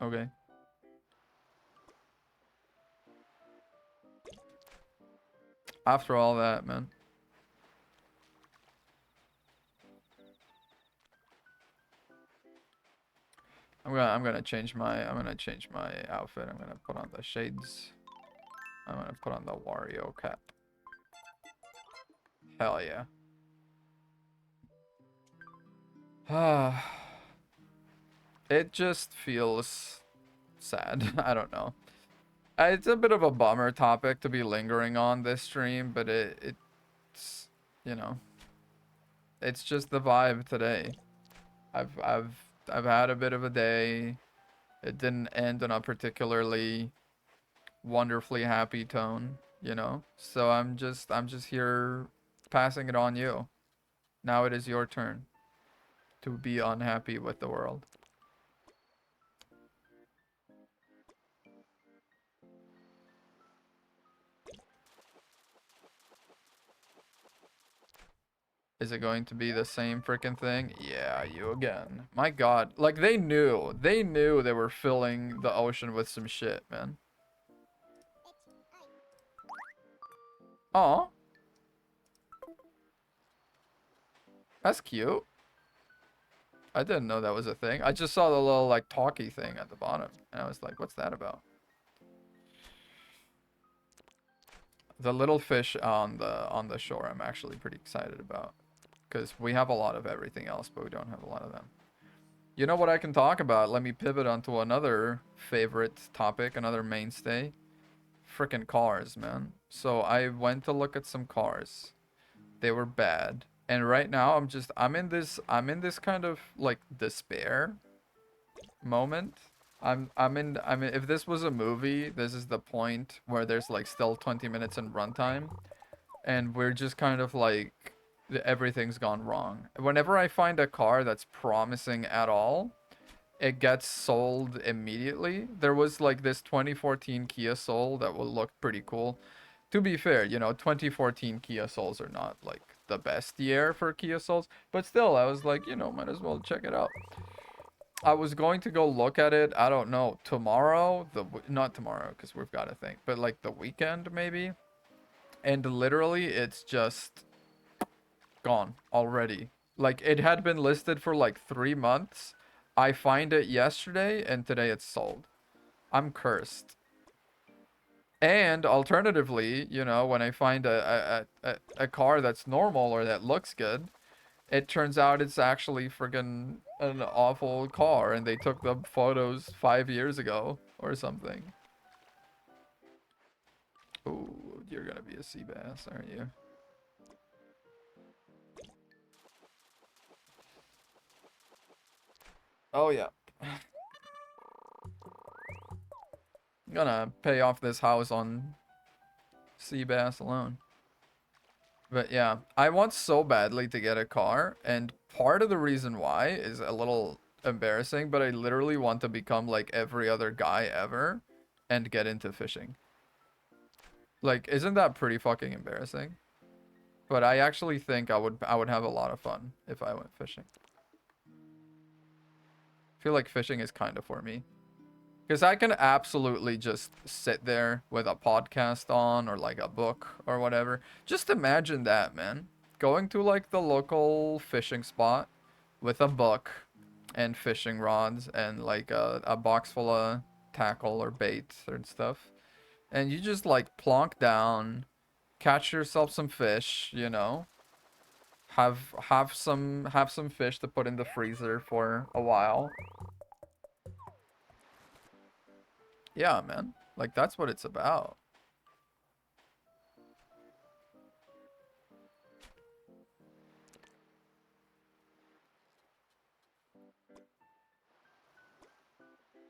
Okay. After all that, man. I'm gonna change my outfit. I'm gonna put on the shades. I'm gonna put on the Wario cap. Hell yeah. It just feels sad. I don't know. It's a bit of a bummer topic to be lingering on this stream, but it's you know, it's just the vibe today. I've I've I've had a bit of a day. It didn't end on a particularly wonderfully happy tone, you know? So I'm just here passing it on you. Now it is your turn to be unhappy with the world. Is it going to be the same freaking thing? Yeah, you again. My god. Like, they knew. They knew they were filling the ocean with some shit, man. Aw. That's cute. I didn't know that was a thing. I just saw the little, like, talkie thing at the bottom. And I was like, what's that about? The little fish on the shore I'm actually pretty excited about. Because we have a lot of everything else, but we don't have a lot of them. You know what I can talk about? Let me pivot onto another favorite topic, another mainstay. Frickin' cars, man. So I went to look at some cars. They were bad. And right now I'm in this kind of like despair moment. I'm in if this was a movie, this is the point where there's like still 20 minutes in runtime and we're just kind of like everything's gone wrong. Whenever I find a car that's promising at all, it gets sold immediately. There was like this 2014 Kia Soul that will look pretty cool. To be fair, 2014 Kia Souls are not like the best year for Kia Souls, but still, I was like, might as well check it out. I was going to go look at it, I don't know, tomorrow, not tomorrow, because we've got to think, but like the weekend maybe. And literally, it's just gone already. Like, it had been listed for like 3 months. I find it yesterday, and today it's sold. I'm cursed. And alternatively, when I find a car that's normal or that looks good, it turns out it's actually friggin' an awful car and they took the photos 5 years ago or something. Ooh, you're gonna be a sea bass, aren't you? Oh yeah. I'm gonna pay off this house on sea bass alone. But yeah, I want so badly to get a car, and part of the reason why is a little embarrassing, but I literally want to become like every other guy ever and get into fishing. Like, isn't that pretty fucking embarrassing? But I actually think I would have a lot of fun if I went fishing. I feel like fishing is kind of for me. Because I can absolutely just sit there with a podcast on or like a book or whatever. Just imagine that, man. Going to like the local fishing spot with a book and fishing rods and like a box full of tackle or bait and stuff. And you just like plonk down, catch yourself some fish, have some fish to put in the freezer for a while. Yeah, man. Like, that's what it's about.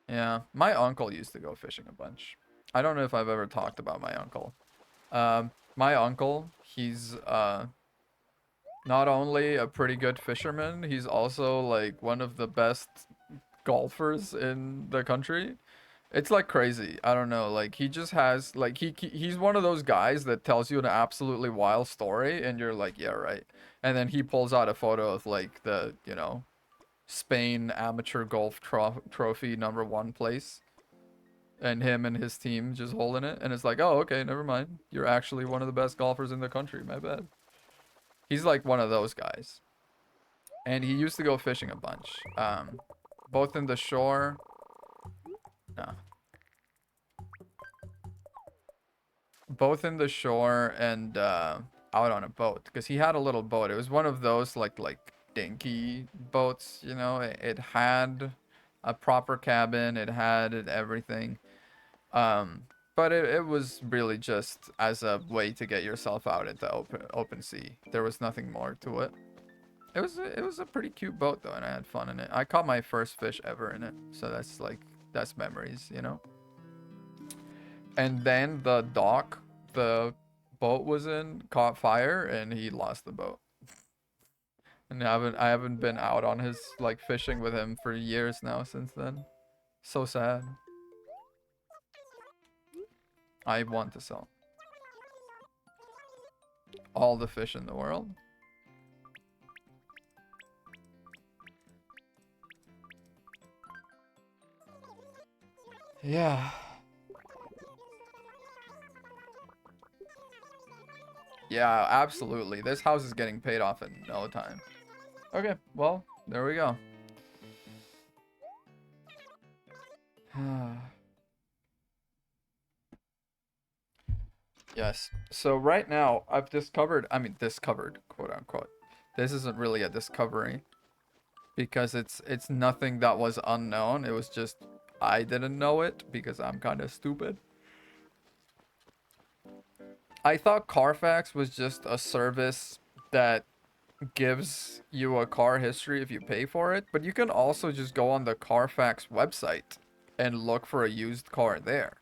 Yeah, my uncle used to go fishing a bunch. I don't know if I've ever talked about my uncle. My uncle, he's not only a pretty good fisherman, he's also like one of the best golfers in the country. It's like crazy. I don't know. Like, he just has like he's one of those guys that tells you an absolutely wild story and you're like, yeah, right. And then he pulls out a photo of like the, Spain amateur golf trophy #1 place and him and his team just holding it and it's like, "Oh, okay, never mind. You're actually one of the best golfers in the country. My bad." He's like one of those guys. And he used to go fishing a bunch. both in the shore. No. Both in the shore and out on a boat, because he had a little boat. It was one of those like dinky boats, you know. It had a proper cabin, it had everything. Um, but it was really just as a way to get yourself out into open sea. There was nothing more to it. It was a pretty cute boat though, and I had fun in it. I caught my first fish ever in it, so that's memories, you know. And then the dock the boat was in caught fire, and he lost the boat. And I haven't been out on his like fishing with him for years now since then. So sad. I want to sell all the fish in the world. Yeah. Yeah, absolutely. This house is getting paid off in no time. Okay, well, there we go. Yes. So right now, I've discovered, discovered, quote unquote. This isn't really a discovery because it's nothing that was unknown. It was just I didn't know it because I'm kind of stupid. I thought Carfax was just a service that gives you a car history if you pay for it, but you can also just go on the Carfax website and look for a used car there.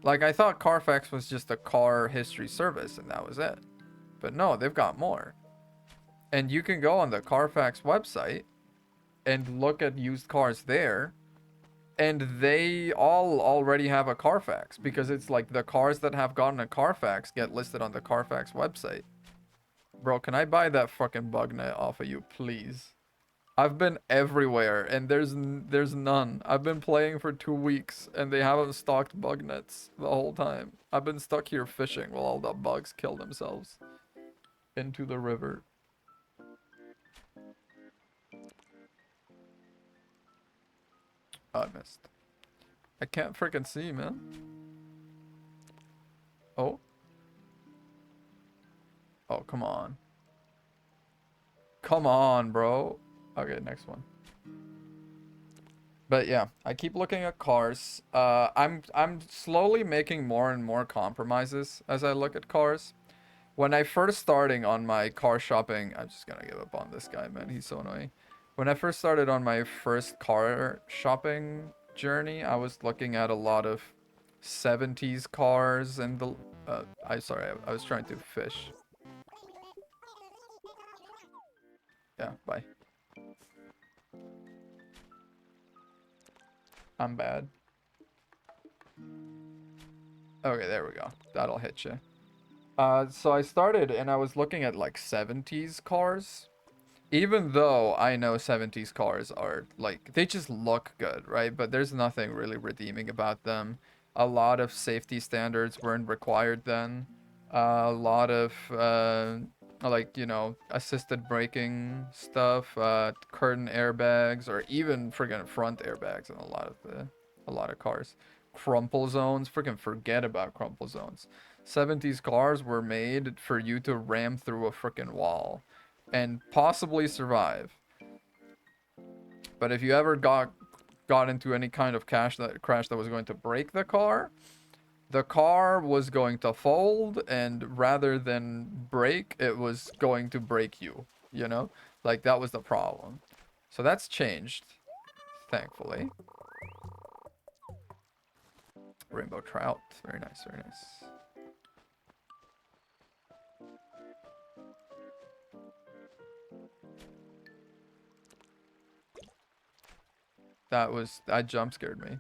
Like, I thought Carfax was just a car history service and that was it. But no, they've got more. And you can go on the Carfax website and look at used cars there, and they all already have a Carfax because it's like the cars that have gotten a Carfax get listed on the Carfax website. Bro, can I buy that fucking bug net off of you, please? I've been everywhere and there's none. I've been playing for 2 weeks and they haven't stocked bug nets the whole time. I've been stuck here fishing while all the bugs kill themselves into the river. Oh, I missed. I can't freaking see, man. Oh. Oh, come on. Come on, bro. Okay, next one. But yeah, I keep looking at cars. I'm slowly making more and more compromises as I look at cars. When I first starting on my car shopping, I'm just gonna give up on this guy, man. He's so annoying. When I first started on my first car shopping journey, I was looking at a lot of 70s cars and the I was trying to fish. Yeah, bye. I'm bad. Okay, there we go. That'll hit you. So I started and I was looking at like 70s cars. Even though I know 70s cars are like, they just look good, right? But there's nothing really redeeming about them. A lot of safety standards weren't required then. A lot of, like, you know, assisted braking stuff, curtain airbags, or even friggin' front airbags in a lot of cars. Crumple zones, freaking forget about crumple zones. 70s cars were made for you to ram through a freaking wall and possibly survive. But if you ever got into any kind of crash that was going to break the car was going to fold, and rather than break, it was going to break you, you know? Like, that was the problem. So that's changed, thankfully. Rainbow trout. Very nice, very nice. That jump scared me.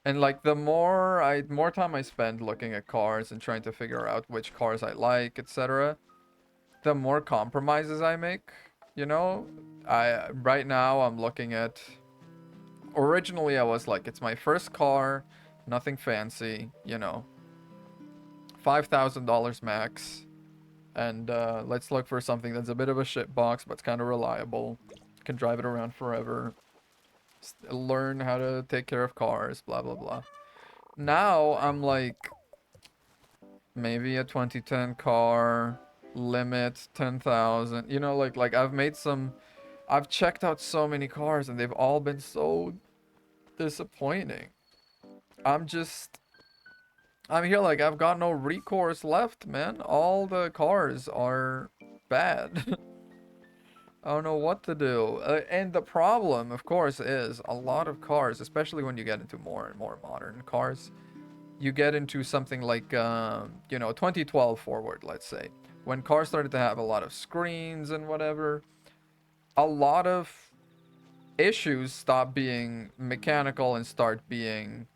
And like the more time I spend looking at cars and trying to figure out which cars I like, etc., the more compromises I make, you know? Right now I'm looking at, originally I was like, it's my first car, nothing fancy, you know. $5,000 max. And let's look for something that's a bit of a shit box, but it's kind of reliable. Can drive it around forever. learn how to take care of cars, blah blah blah. Now I'm like maybe a 2010 car, limit 10,000. You know, like I've checked out so many cars and they've all been so disappointing. I'm just I'm here like I've got no recourse left, man. All the cars are bad. I don't know what to do. And the problem, of course, is a lot of cars, especially when you get into more and more modern cars, you get into something like, 2012 forward, let's say. When cars started to have a lot of screens and whatever, a lot of issues stop being mechanical and start being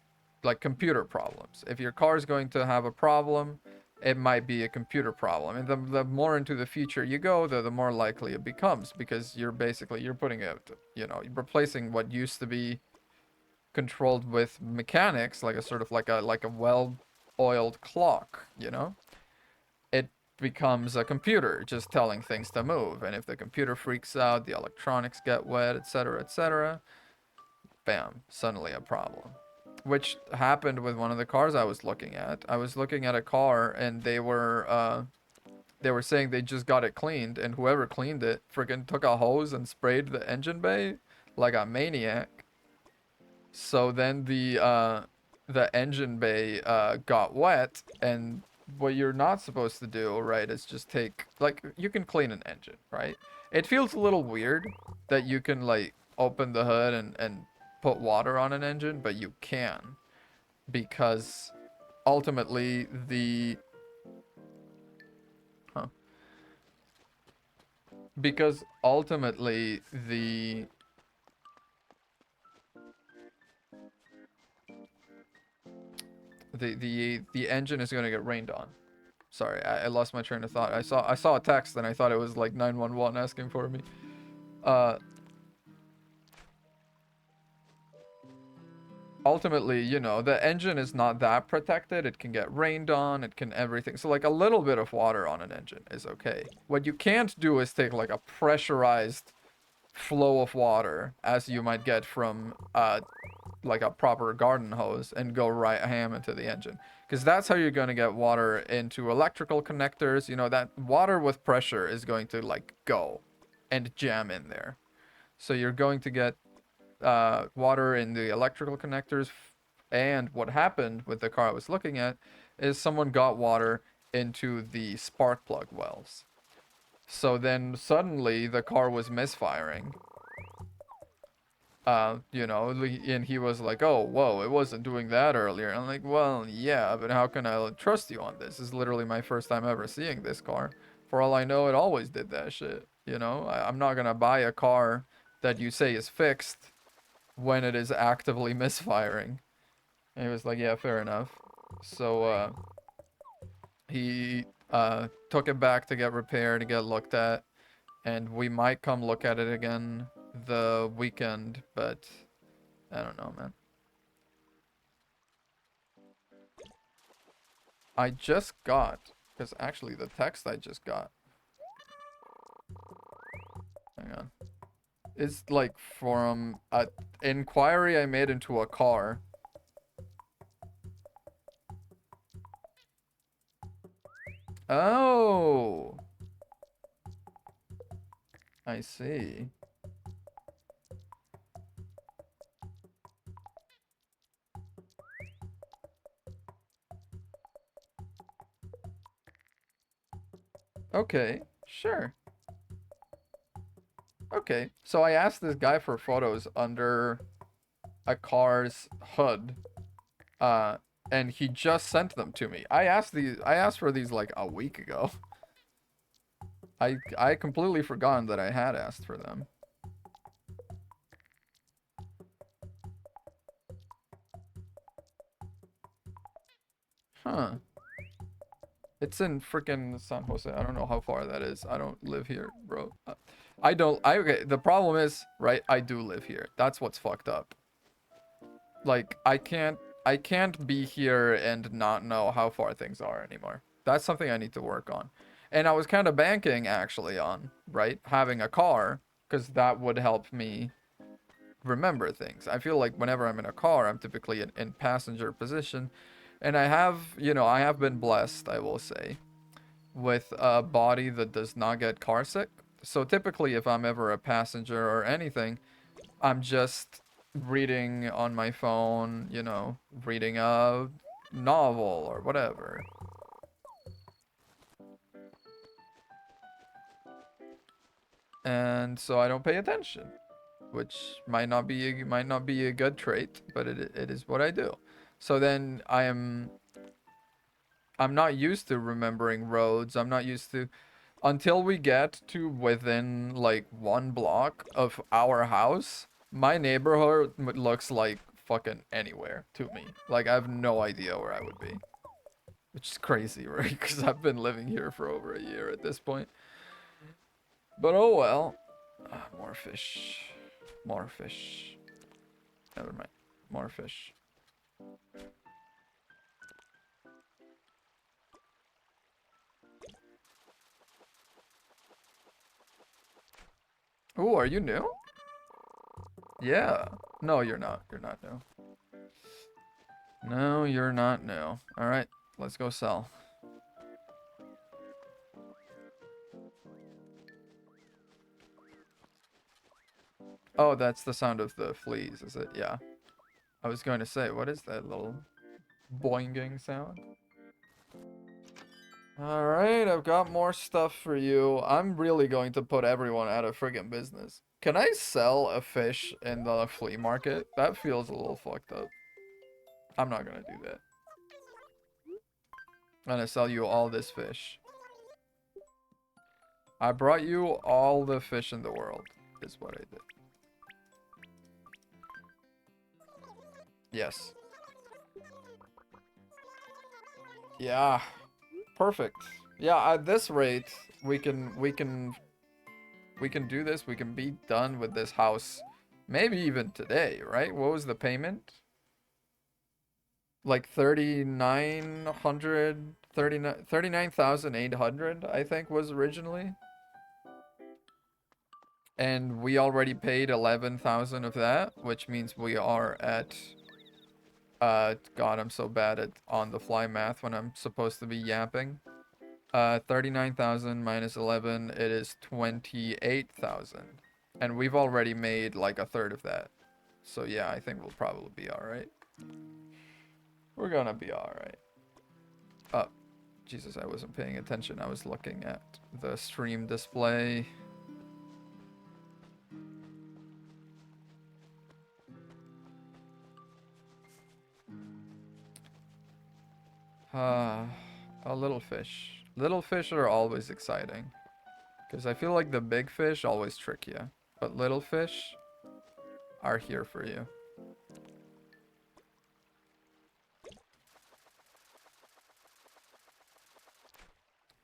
like computer problems. If your car is going to have a problem, it might be a computer problem. And the more into the future you go, the more likely it becomes because you're putting it, you're replacing what used to be controlled with mechanics, like a sort of like a well-oiled clock, It becomes a computer just telling things to move. And if the computer freaks out, the electronics get wet, etc., etc., bam, suddenly a problem. Which happened with one of the cars I was looking at. I was looking at a car and they were saying they just got it cleaned, and whoever cleaned it freaking took a hose and sprayed the engine bay like a maniac. So then the engine bay got wet, and what you're not supposed to do, right, is just take, like, you can clean an engine, right? It feels a little weird that you can like open the hood and put water on an engine, but you can, because ultimately huh, because ultimately the engine is going to get rained on. Sorry, I lost my train of thought. I saw a text and I thought it was like 911 asking for me. Uh, Ultimately, the engine is not that protected. It can get rained on, it can everything. So like a little bit of water on an engine is okay. What you can't do is take like a pressurized flow of water as you might get from like a proper garden hose and go right ham into the engine, because that's how you're going to get water into electrical connectors. That water with pressure is going to like go and jam in there, so you're going to get water in the electrical connectors. And what happened with the car I was looking at is someone got water into the spark plug wells, so then suddenly the car was misfiring. And he was like, "Oh, whoa, it wasn't doing that earlier." And I'm like, "Well, yeah, but how can I trust you on this? This is literally my first time ever seeing this car. For all I know, it always did that shit. I'm not gonna buy a car that you say is fixed when it is actively misfiring." And he was like, "Yeah, fair enough." So, he took it back to get repaired, to get looked at, and we might come look at it again the weekend, but I don't know, man. I just got, because actually the text I just got, hang on, it's like from a inquiry I made into a car. Oh, I see. Okay, sure. Okay, so I asked this guy for photos under a car's hood, uh, and he just sent them to me. I asked for these like a week ago. I completely forgotten that I had asked for them. Huh. It's in freaking San Jose. I don't know how far that is. I don't live here, bro. I don't. Okay. The problem is, right? I do live here. That's what's fucked up. Like, I can't be here and not know how far things are anymore. That's something I need to work on. And I was kind of banking actually on, right, having a car, because that would help me remember things. I feel like whenever I'm in a car, I'm typically in passenger position, and I have, I have been blessed, I will say, with a body that does not get car sick. So typically, if I'm ever a passenger or anything, I'm just reading on my phone, reading a novel or whatever. And so I don't pay attention, which might not be a good trait, but it is what I do. So then I'm not used to remembering roads. I'm not used to until we get to within like 1 block of our house. My neighborhood looks like fucking anywhere to me. Like I have no idea where I would be, which is crazy, right? Because I've been living here for over a year at this point. But oh well. More fish. More fish. Never mind. More fish. Oh, are you new? Yeah. No, you're not. You're not new. No, you're not new. Alright, let's go sell. Oh, that's the sound of the fleas, is it? Yeah. I was going to say, what is that little boinging sound? Alright, I've got more stuff for you. I'm really going to put everyone out of friggin' business. Can I sell a fish in the flea market? That feels a little fucked up. I'm not gonna do that. I'm gonna sell you all this fish. I brought you all the fish in the world, is what I did. Yes. Yeah. Perfect. Yeah, at this rate, we can do this. We can be done with this house maybe even today, right? What was the payment? Like 3,900, 39,800, I think was originally. And we already paid 11,000 of that, which means we are at God, I'm so bad at on the fly math when I'm supposed to be yapping. 39,000 minus 11, it is 28,000. And we've already made like a third of that. So yeah, I think we'll probably be alright. We're gonna be alright. Oh, Jesus, I wasn't paying attention. I was looking at the stream display. A little fish. Little fish are always exciting. Because I feel like the big fish always trick you. But little fish are here for you.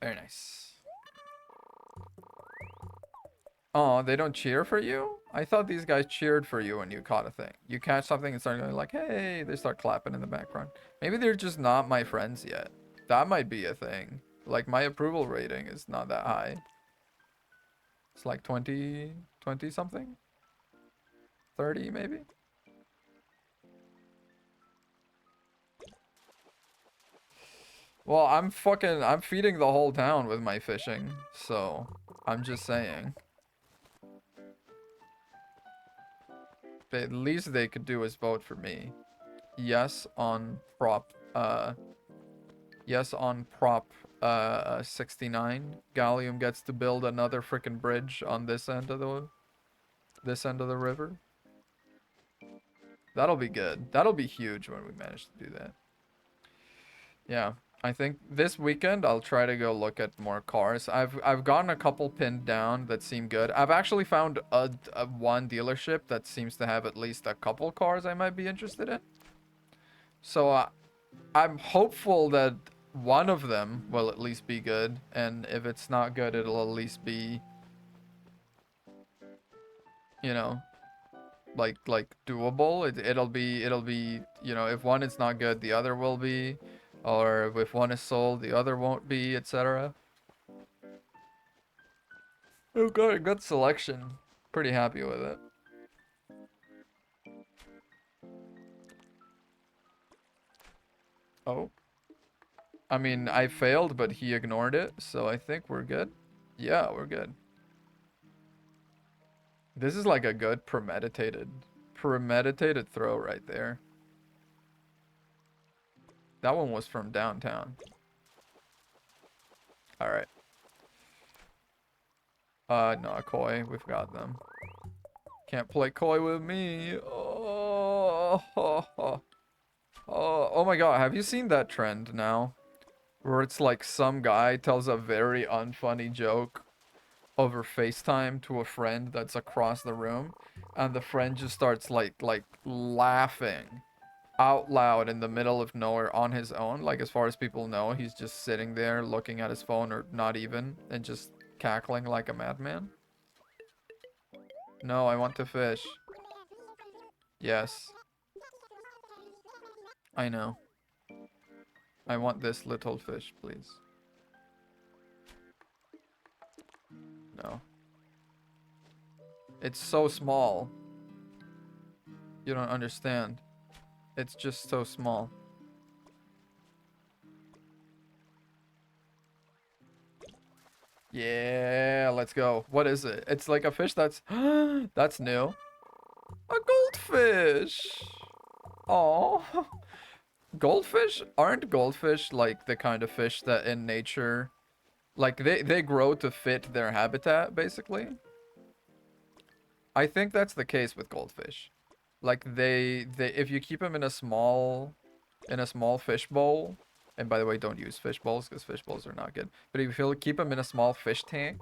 Very nice. Oh, they don't cheer for you? I thought these guys cheered for you when you caught a thing. You catch something and start going like, hey, they start clapping in the background. Maybe they're just not my friends yet. That might be a thing. Like, my approval rating is not that high. It's like 20 something? 30 maybe? Well, I'm feeding the whole town with my fishing, so I'm just saying. The least they could do is vote for me. Yes on prop, yes on prop, 69. Gallium gets to build another freaking bridge on this end of the river. That'll be good. That'll be huge when we manage to do that. Yeah. I think this weekend I'll try to go look at more cars. I've gotten a couple pinned down that seem good. I've actually found a one dealership that seems to have at least a couple cars I might be interested in. So I'm hopeful that one of them will at least be good, and if it's not good, it'll at least be, you know, like doable. It'll be, if one is not good, the other will be, or if one is sold, the other won't be, etc. We've got a good selection. Pretty happy with it. Oh. I mean, I failed, but he ignored it, so I think we're good. Yeah, we're good. This is like a good premeditated throw right there. That one was from downtown. All right. No, koi. We've got them. Can't play koi with me. Oh my god. Have you seen that trend now? Where it's like some guy tells a very unfunny joke over FaceTime to a friend that's across the room, and the friend just starts like laughing out loud in the middle of nowhere on his own. Like, as far as people know, he's just sitting there looking at his phone, or not even, and just cackling like a madman. No, I want to fish. Yes, I know. I want this little fish, please. No. It's so small. You don't understand. It's just so small. Yeah, let's go. What is it? It's like a fish that's that's new. A goldfish. Oh. Goldfish aren't goldfish like the kind of fish that in nature, like they grow to fit their habitat basically. I think that's the case with goldfish. Like they if you keep them in a small fish bowl, and by the way, don't use fish bowls because fish bowls are not good. But if you keep them in a small fish tank,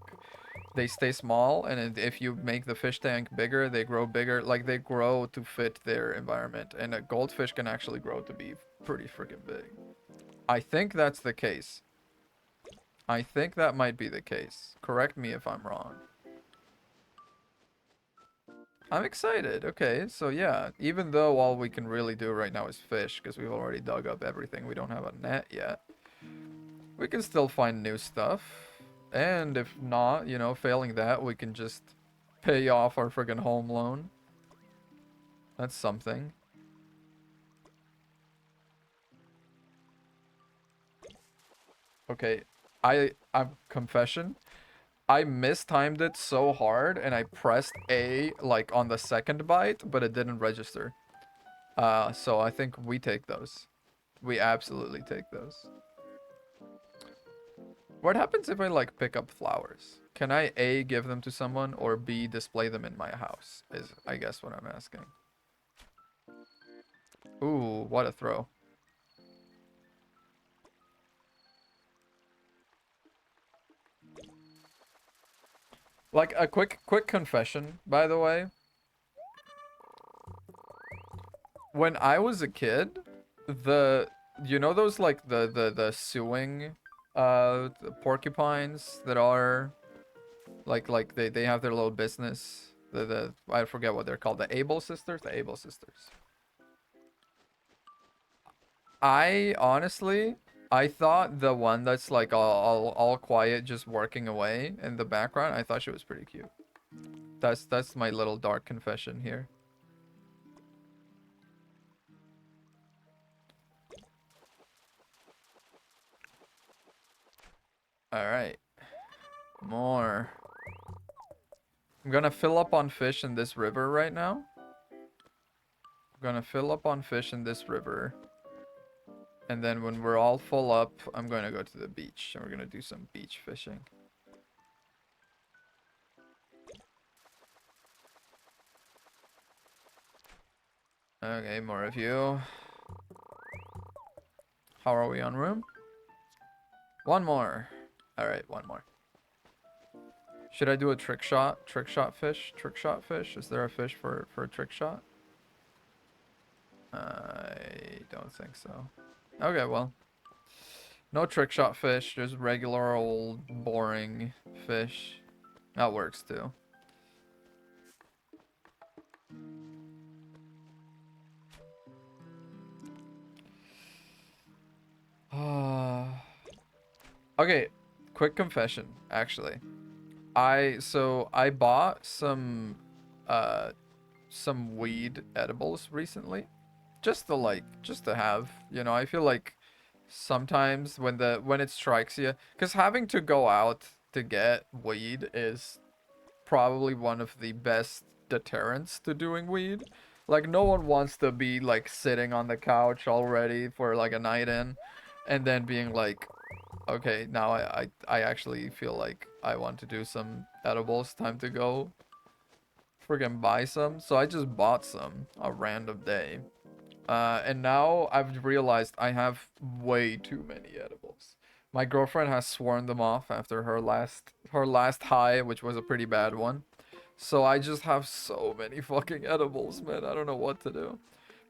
they stay small, and if you make the fish tank bigger, they grow bigger. Like, they grow to fit their environment, and a goldfish can actually grow to be pretty freaking big. I think that's the case. I think that might be the case. Correct me if I'm wrong. I'm excited. Okay, so yeah, even though all we can really do right now is fish, because we've already dug up everything, we don't have a net yet. We can still find new stuff. And if not, you know, failing that, we can just pay off our friggin' home loan. That's something. Okay, I'm confession. I mistimed it so hard and I pressed A like on the second bite, but it didn't register. So I think we take those. We absolutely take those. What happens if I like pick up flowers? Can I A, give them to someone, or B, display them in my house? Is I guess what I'm asking. Ooh, what a throw. Like a quick confession, by the way. When I was a kid, the you know those like the suing the porcupines that are like they have their little business. The I forget what they're called. The Able sisters? The Able sisters. I honestly I thought the one that's like all quiet just working away in the background, I thought she was pretty cute. That's my little dark confession here. All right. More. I'm gonna fill up on fish in this river right now. I'm gonna fill up on fish in this river. And then when we're all full up, I'm gonna go to the beach and we're gonna do some beach fishing. Okay, more of you. How are we on room? One more. Alright, one more. Should I do a trick shot? Trick shot fish? Trick shot fish? Is there a fish for a trick shot? I don't think so. Okay, well. No trick shot fish, just regular old boring fish. That works too. Okay, quick confession, actually. I bought some weed edibles recently. Just to have, you know, I feel like sometimes when it strikes you, because having to go out to get weed is probably one of the best deterrents to doing weed. Like no one wants to be like sitting on the couch already for like a night in and then being like, okay, now I actually feel like I want to do some edibles. Time to go friggin' buy some. So I just bought some a random day. And now I've realized I have way too many edibles. My girlfriend has sworn them off after her last high, which was a pretty bad one. So I just have so many fucking edibles, man. I don't know what to do.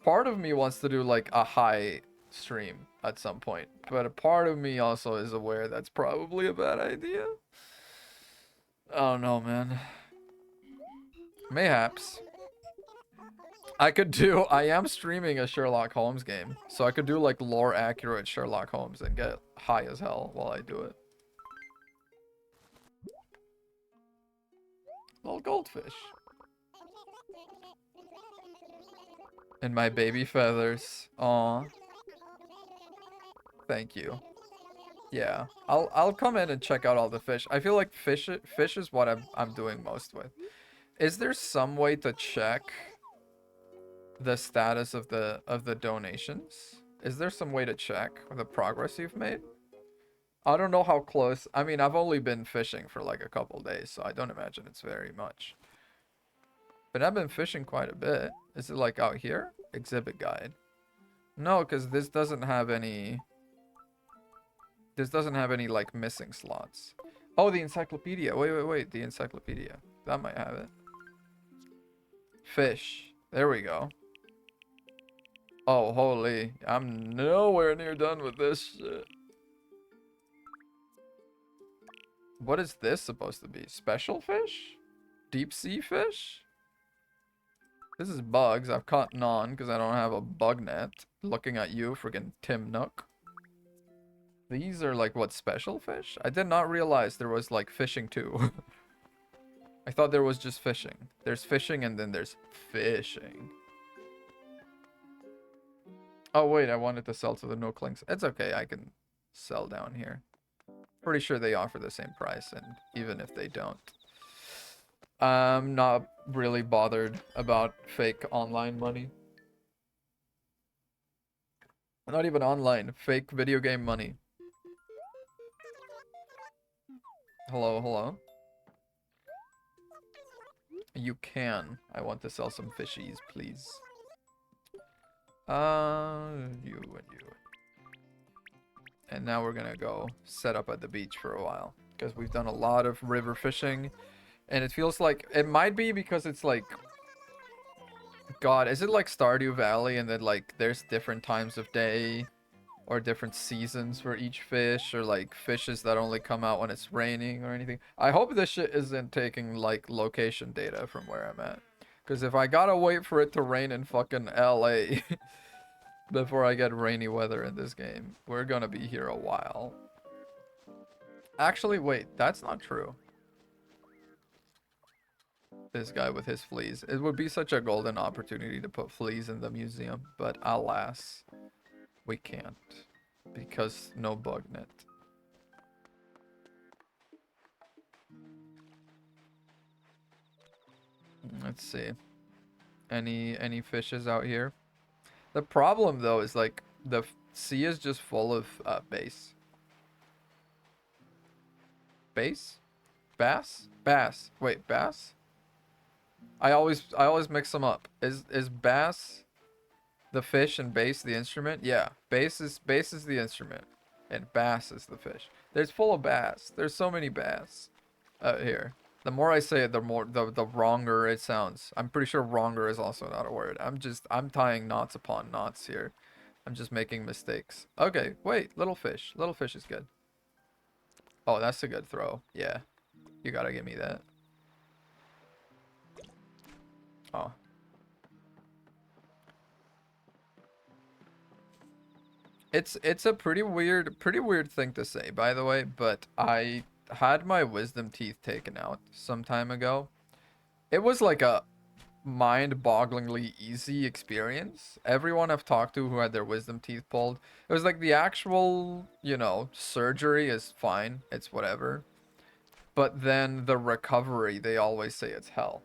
Part of me wants to do like a high stream at some point, but a part of me also is aware that's probably a bad idea. I don't know, man. Mayhaps. I am streaming a Sherlock Holmes game, so I could do like lore accurate Sherlock Holmes and get high as hell while I do it. Little goldfish. And my baby feathers. Aw. Thank you. Yeah. I'll come in and check out all the fish. I feel like fish is what I'm doing most with. Is there some way to check the status of the donations? Is there some way to check the progress you've made? I don't know how close. I mean, I've only been fishing for like a couple days, so I don't imagine it's very much. But I've been fishing quite a bit. Is it like out here? Exhibit guide. No, because this doesn't have any... This doesn't have any like missing slots. Oh, the encyclopedia. Wait. The encyclopedia. That might have it. Fish. There we go. Oh, holy. I'm nowhere near done with this shit. What is this supposed to be? Special fish? Deep sea fish? This is bugs. I've caught none because I don't have a bug net. Looking at you, friggin' Tim Nook. These are like, what, special fish? I did not realize there was like fishing too. I thought there was just fishing. There's fishing and then there's fishing. Oh wait, I wanted to sell to the Nooklings. It's okay, I can sell down here. Pretty sure they offer the same price, and even if they don't. I'm not really bothered about fake online money. Not even online, fake video game money. Hello. You can. I want to sell some fishies, please. You and you. And now we're gonna go set up at the beach for a while. Because we've done a lot of river fishing. And it feels like... It might be because it's like... God, is it like Stardew Valley and then like there's different times of day? Or different seasons for each fish? Or like fishes that only come out when it's raining or anything? I hope this shit isn't taking like location data from where I'm at. Because if I gotta wait for it to rain in fucking LA... before I get rainy weather in this game, we're gonna be here a while. Actually, wait, that's not true. This guy with his fleas. It would be such a golden opportunity to put fleas in the museum, but alas, we can't. Because no bug net. Let's see. Any fishes out here? The problem though is like the sea is just full of bass. Bass? Bass? Bass. Wait, bass? I always mix them up. Is bass the fish and bass the instrument? Yeah, bass is the instrument and bass is the fish. There's full of bass. There's so many bass out here. The more I say it, the more the wronger it sounds. I'm pretty sure wronger is also not a word. I'm tying knots upon knots here. I'm just making mistakes. Okay, wait, little fish. Little fish is good. Oh, that's a good throw. Yeah. You gotta give me that. Oh. It's a pretty weird thing to say, by the way, but I had my wisdom teeth taken out some time ago. It was like a mind-bogglingly easy experience. Everyone I've talked to who had their wisdom teeth pulled, it was like the actual, you know, surgery is fine. It's whatever. But then the recovery, they always say it's hell.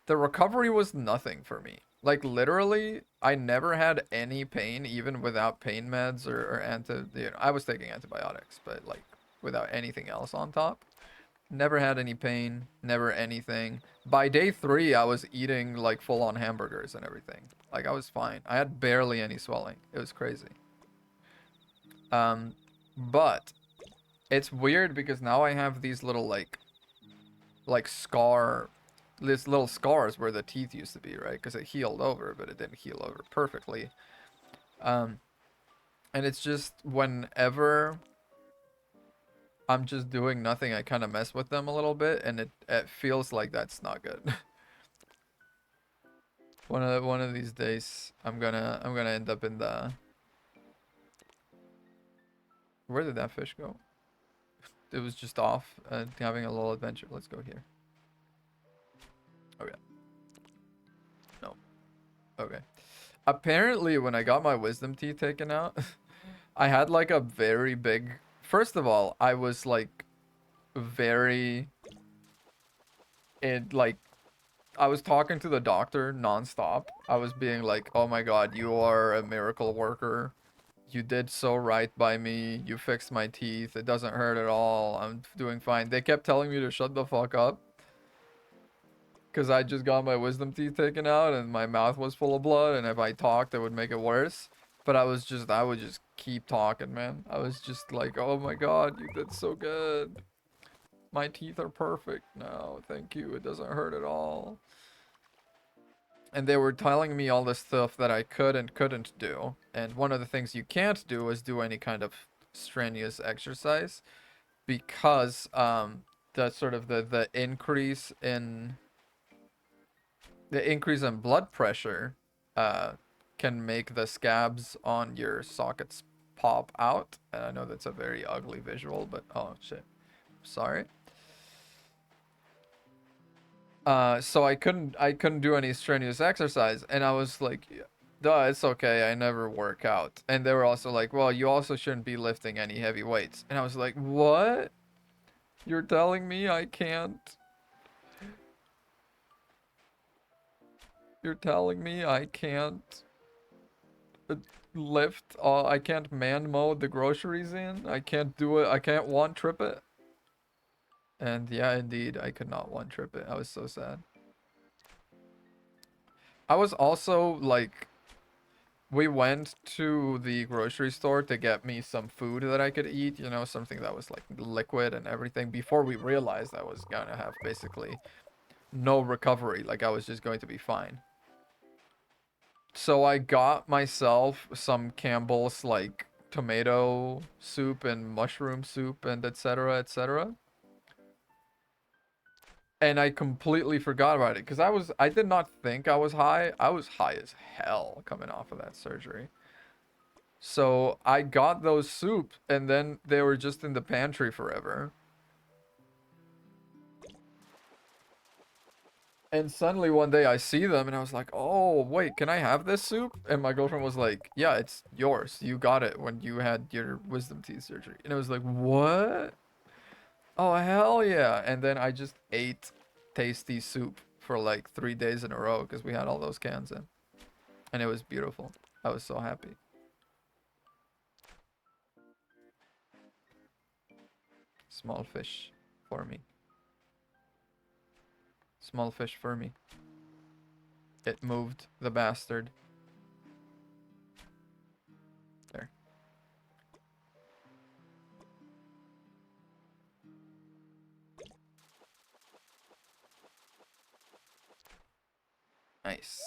The recovery was nothing for me. Like literally, I never had any pain, even without pain meds or you know, I was taking antibiotics, but like without anything else on top. Never had any pain, never anything. By day 3, I was eating like full-on hamburgers and everything. Like I was fine. I had barely any swelling. It was crazy. But it's weird because now I have these little like scar these little scars where the teeth used to be, right? Because it healed over, but it didn't heal over perfectly. Um, and it's just whenever I'm just doing nothing, I kind of mess with them a little bit, and it feels like that's not good. One of these days, I'm gonna end up in the. Where did that fish go? It was just off, having a little adventure. Let's go here. Oh yeah. No. Okay. Apparently, when I got my wisdom teeth taken out, I had like a very big. First of all, I was like very. It like I was talking to the doctor nonstop. I was being like, "Oh my God, you are a miracle worker. You did so right by me. You fixed my teeth. It doesn't hurt at all. I'm doing fine." They kept telling me to shut the fuck up because I just got my wisdom teeth taken out and my mouth was full of blood, and if I talked, it would make it worse. But I would just keep talking, man. I was just like, "Oh my God, you did so good. My teeth are perfect now. Thank you. It doesn't hurt at all." And they were telling me all this stuff that I could and couldn't do. And one of the things you can't do is do any kind of strenuous exercise because the sort of the increase in blood pressure uh can make the scabs on your sockets pop out. And I know that's a very ugly visual, but oh shit. Sorry. So I couldn't do any strenuous exercise, and I was like, duh, it's okay, I never work out. And they were also like, well, you also shouldn't be lifting any heavy weights. And I was like, what? You're telling me I can't? You're telling me I can't uh, lift? I can't man mow the groceries in? I can't do it. I can't one trip it? And yeah, indeed, I could not one trip it. I was so sad. I was also like we went to the grocery store to get me some food that I could eat, you know, something that was like liquid and everything before we realized I was gonna have basically no recovery, like I was just going to be fine. So I got myself some Campbell's like tomato soup and mushroom soup and etc etc. And I completely forgot about it because I did not think I was high. I was high as hell coming off of that surgery. So I got those soup and then they were just in the pantry forever. And suddenly one day I see them and I was like, "Oh, wait, can I have this soup?" And my girlfriend was like, "Yeah, it's yours. You got it when you had your wisdom teeth surgery." And I was like, "What? Oh, hell yeah." And then I just ate tasty soup for like 3 days in a row because we had all those cans in. And it was beautiful. I was so happy. Small fish for me. Small fish for me. It moved, the bastard. There. Nice.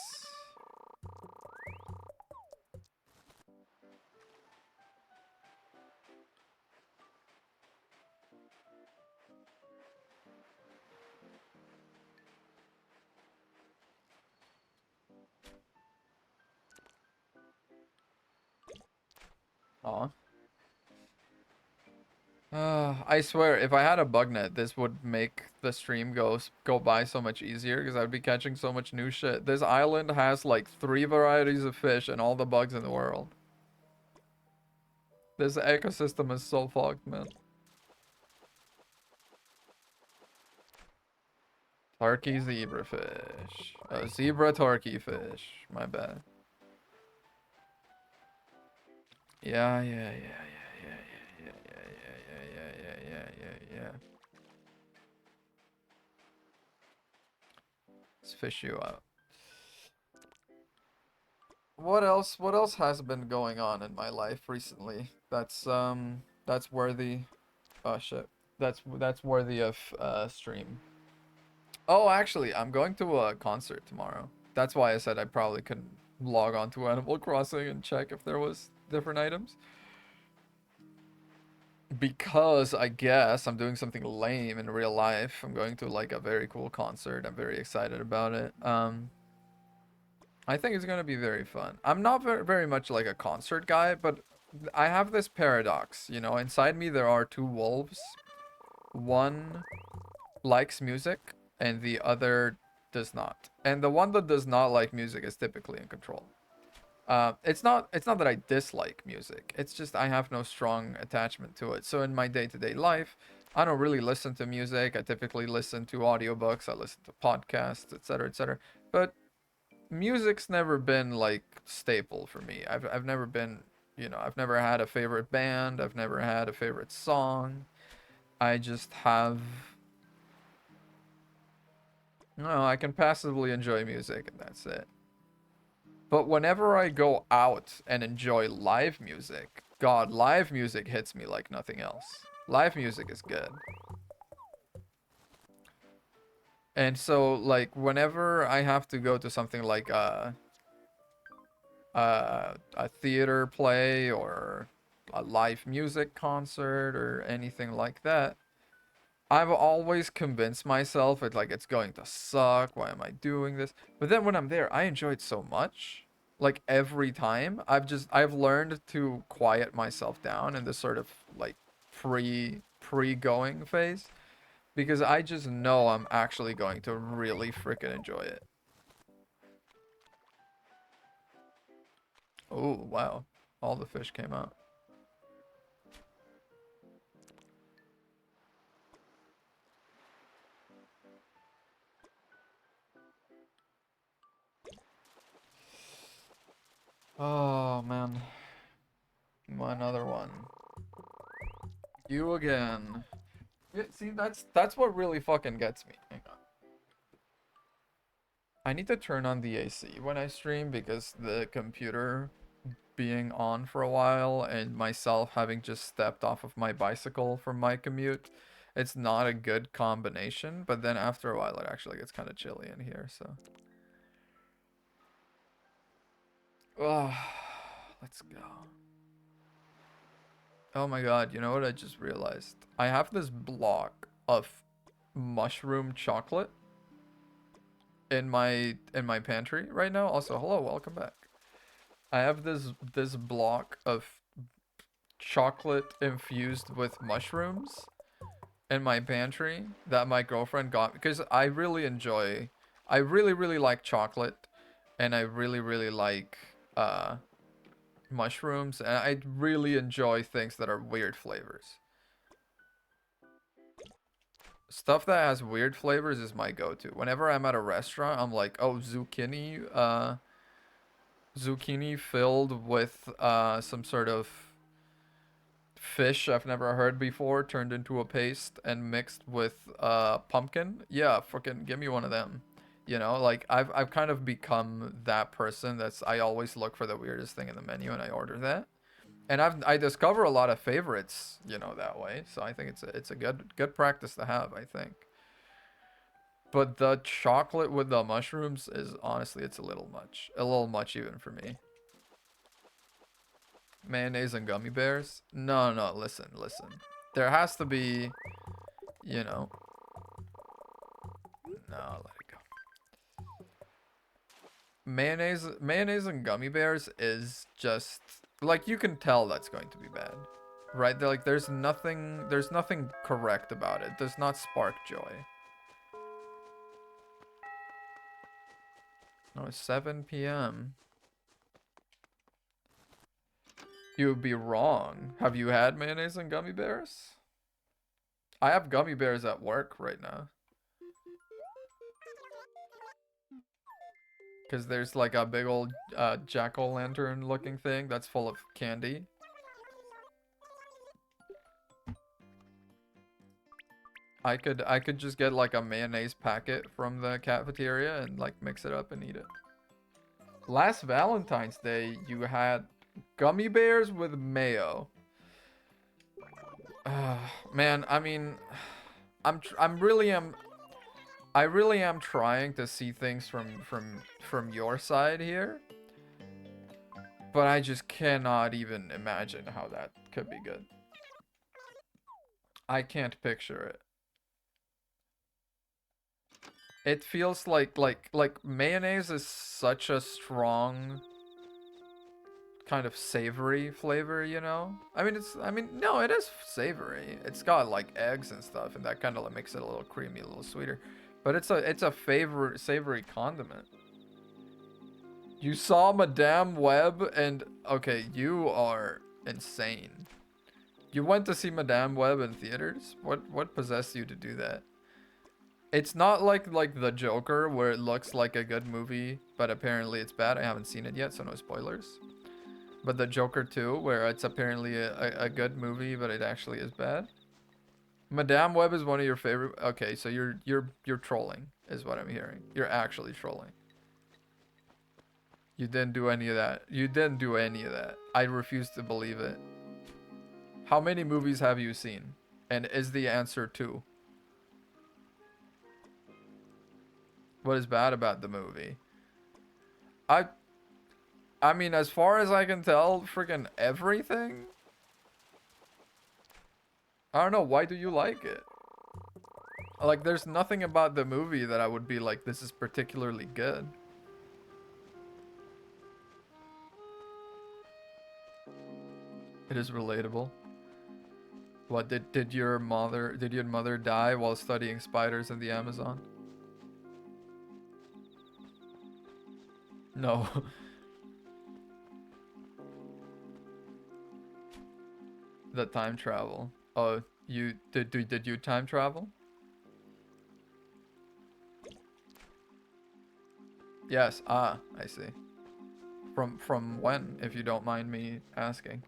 Aw. I swear, if I had a bug net, this would make the stream go by so much easier because I'd be catching so much new shit. This island has like 3 varieties of fish and all the bugs in the world. This ecosystem is so fucked, man. Turkey zebrafish. Oh, zebra turkey fish. My bad. Yeah, yeah, yeah, yeah, yeah, yeah, yeah, yeah, yeah, yeah, yeah, yeah, yeah. Let's fish you out. What else? What else has been going on in my life recently? That's worthy. Oh shit. That's worthy of stream. Oh, actually, I'm going to a concert tomorrow. That's why I said I probably couldn't log on to Animal Crossing and check if there was different items. Because I guess I'm doing something lame in real life. I'm going to like a very cool concert. I'm very excited about it. I think it's gonna be very fun. I'm not very much like a concert guy, but I have this paradox. You know, inside me there are two wolves. One likes music, and the other does not. And the one that does not like music is typically in control. It's not that I dislike music. It's just I have no strong attachment to it. So in my day-to-day life, I don't really listen to music. I typically listen to audiobooks. I listen to podcasts, etc., etc. But music's never been like staple for me. I've never been, I've never had a favorite band. I've never had a favorite song. I just have no, I can passively enjoy music and that's it. But whenever I go out and enjoy live music, God, live music hits me like nothing else. Live music is good. And so like whenever I have to go to something like a theater play or a live music concert or anything like that, I've always convinced myself it's going to suck. Why am I doing this? But then when I'm there, I enjoy it so much. Like every time, I've learned to quiet myself down in this sort of like pre-going phase because I just know I'm actually going to really freaking enjoy it. Oh, wow. All the fish came out. Oh, man. Another one. You again. Yeah, see, that's what really fucking gets me. Hang on. I need to turn on the AC when I stream because the computer being on for a while and myself having just stepped off of my bicycle from my commute, it's not a good combination. But then after a while, it actually gets kind of chilly in here, so. Oh, let's go. Oh my god, you know what I just realized? I have this block of mushroom chocolate in my pantry right now. Also, hello, welcome back. I have this block of chocolate infused with mushrooms in my pantry that my girlfriend got because I really like chocolate and I really like mushrooms and I really enjoy things that are weird flavors. Stuff that has weird flavors is my go-to. Whenever I'm at a restaurant, I'm like, "Oh, zucchini filled with some sort of fish I've never heard before turned into a paste and mixed with pumpkin. Yeah, fucking give me one of them. You know, like I've kind of become that person that's I always look for the weirdest thing in the menu and I order that. And I discover a lot of favorites, that way. So I think it's a good practice to have, I think. But the chocolate with the mushrooms is honestly it's a little much. A little much even for me. Mayonnaise and gummy bears? No, no, listen. There has to be, you know. No, let it go. Mayonnaise and gummy bears is just like you can tell that's going to be bad. right? Like there's nothing correct about it. It does not spark joy. No, it's 7 p.m. You would be wrong. Have you had mayonnaise and gummy bears? I have gummy bears at work right now. Because there's like a big old jack-o'-lantern looking thing that's full of candy. I could just get like a mayonnaise packet from the cafeteria and like mix it up and eat it. Last Valentine's Day, you had gummy bears with mayo. Man, I mean, I really am trying to see things from your side here, but I just cannot even imagine how that could be good. I can't picture it. It feels like mayonnaise is such a strong kind of savory flavor, you know? I mean no, it is savory. It's got like eggs and stuff and that kind of makes it a little creamy, a little sweeter. But it's a favorite savory condiment. You saw Madame Web and okay, you are insane. You went to see Madame Web in theaters? What possessed you to do that? It's not like The Joker where it looks like a good movie, but apparently it's bad. I haven't seen it yet, so no spoilers. But The Joker 2 where it's apparently a good movie, but it actually is bad. Madame Web is one of your favorite. Okay, so you're trolling is what I'm hearing. You're actually trolling. You didn't do any of that. You didn't do any of that. I refuse to believe it. How many movies have you seen? And is the answer 2? What is bad about the movie? I mean, as far as I can tell, freaking everything. I don't know, why do you like it? Like, there's nothing about the movie that I would be like, this is particularly good. It is relatable. What, did your mother die while studying spiders in the Amazon? No. The time travel. Oh, did you time travel? Yes. Ah, I see. From when, if you don't mind me asking?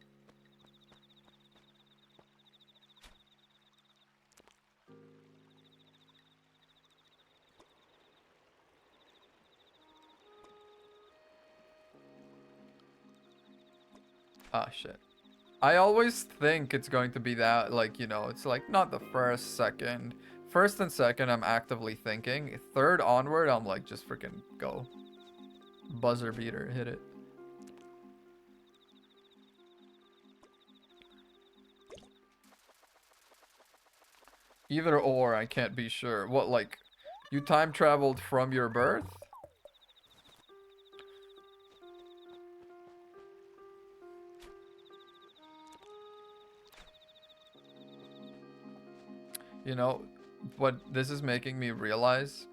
Ah, shit. I always think it's going to be that, like, you know, it's like not the first, second. First and second, I'm actively thinking. Third onward, I'm like, just freaking go. Buzzer beater, hit it. Either or, I can't be sure. What, like, you time traveled from your birth? You know, what this is making me realize.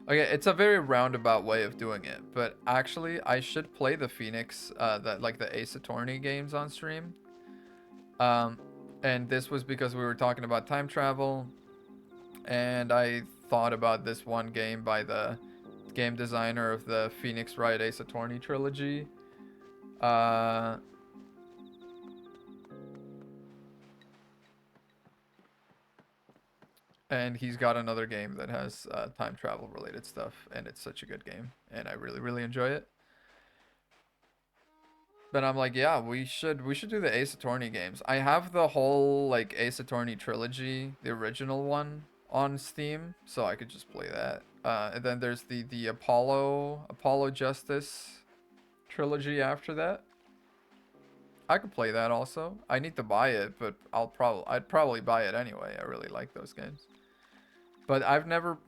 Okay, it's a very roundabout way of doing it, but actually, I should play the Phoenix, the Ace Attorney games on stream. And this was because we were talking about time travel, and I thought about this one game by the game designer of the Phoenix Wright Ace Attorney trilogy. And he's got another game that has time travel related stuff, and it's such a good game, and I really, really enjoy it. But I'm like, yeah, we should do the Ace Attorney games. I have the whole like Ace Attorney trilogy, the original one, on Steam, so I could just play that. And then there's the Apollo Justice trilogy after that. I could play that also. I need to buy it, but I'd probably buy it anyway. I really like those games. But I've never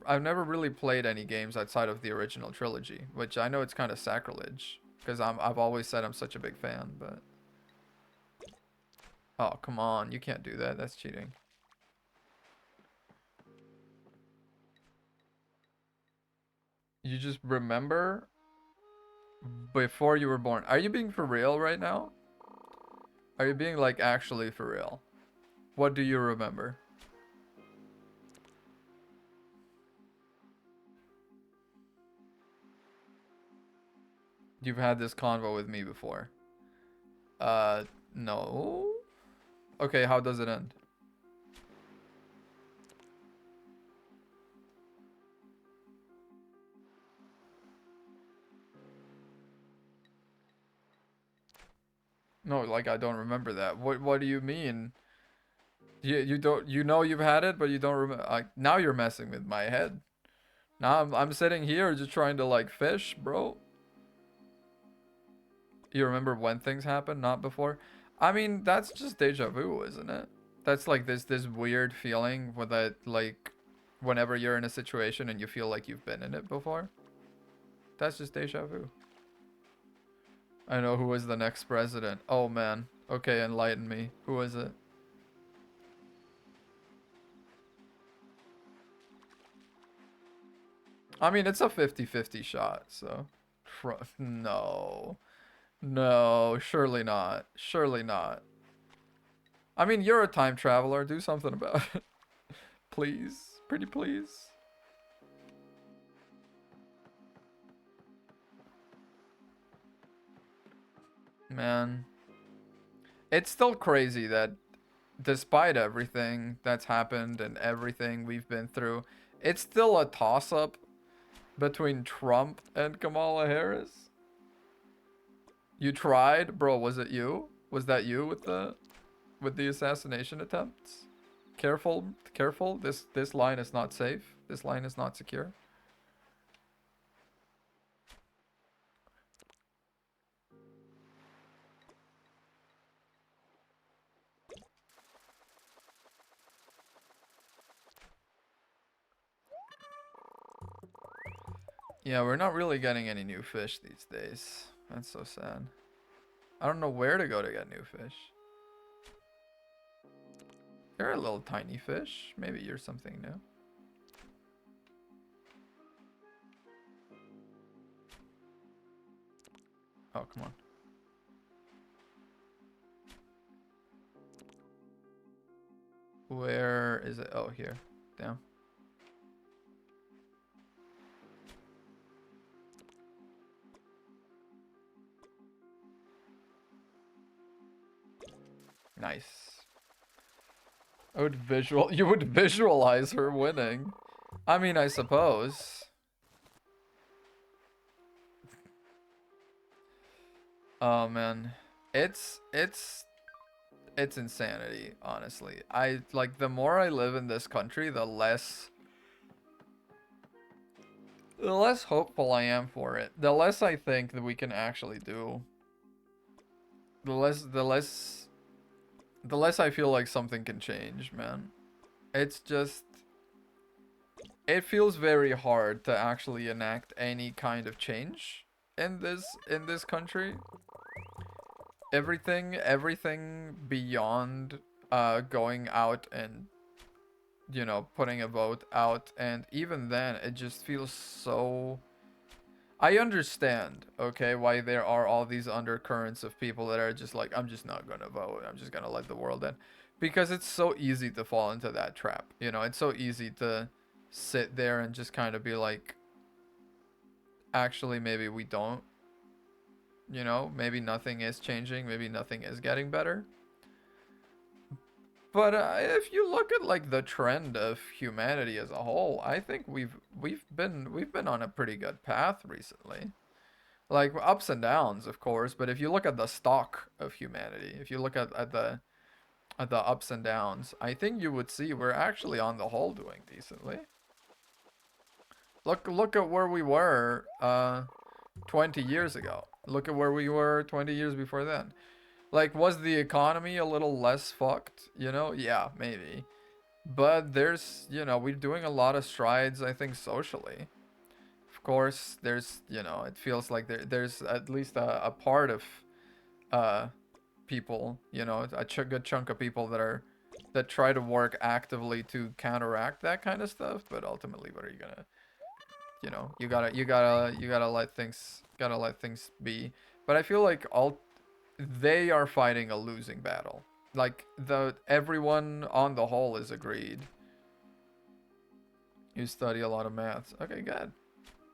really played any games outside of the original trilogy, which I know it's kind of sacrilege because I've always said I'm such a big fan, but Oh, come on. You can't do that. That's cheating. You just remember before you were born. Are you being for real right now? Are you being like actually for real? What do you remember? You've had this convo with me before. No. Okay, how does it end? No, like I don't remember that. What do you mean? You don't you've had it, but you don't remember. Like now you're messing with my head. Now I'm sitting here just trying to like fish, bro. You remember when things happen, not before. I mean, that's just deja vu, isn't it? That's like this weird feeling with that like whenever you're in a situation and you feel like you've been in it before. That's just deja vu. I know who is the next president. Oh man. Okay, enlighten me. Who is it? I mean, it's a 50-50 shot, so no. No, surely not. Surely not. I mean, you're a time traveler. Do something about it. Please. Pretty please. Man. It's still crazy that despite everything that's happened and everything we've been through, it's still a toss-up between Trump and Kamala Harris. You tried? Bro, was it you? Was that you with the assassination attempts? Careful, careful. This line is not safe. This line is not secure. Yeah, we're not really getting any new fish these days. That's so sad. I don't know where to go to get new fish. You're a little tiny fish. Maybe you're something new. Oh, come on. Where is it? Oh, here. Damn. Nice. You would visualize her winning. I mean, I suppose. Oh man. It's insanity, honestly. I like the more I live in this country, the less hopeful I am for it. The less I think that we can actually do. The less I feel like something can change, man. It's just it feels very hard to actually enact any kind of change in this country. Everything beyond going out and putting a vote out, and even then it just feels so. I understand, okay, why there are all these undercurrents of people that are just like, I'm just not gonna vote, I'm just gonna let the world in, because it's so easy to fall into that trap. It's so easy to sit there and just kind of be like, actually maybe we don't. Maybe nothing is changing, maybe nothing is getting better. But if you look at like the trend of humanity as a whole, I think we've been on a pretty good path recently. Like ups and downs, of course, but if you look at the stock of humanity, if you look at the ups and downs, I think you would see we're actually on the whole doing decently. Look at where we were 20 years ago. Look at where we were 20 years before then. Like, was the economy a little less fucked? Yeah, maybe. But we're doing a lot of strides, I think, socially. Of course, it feels like there's at least a part of uh, people, you know, a good chunk of people that try to work actively to counteract that kind of stuff. But ultimately, what are you gonna, you know, you gotta let things be. But I feel like all they are fighting a losing battle. Like everyone on the whole is agreed. You study a lot of maths. Okay, good.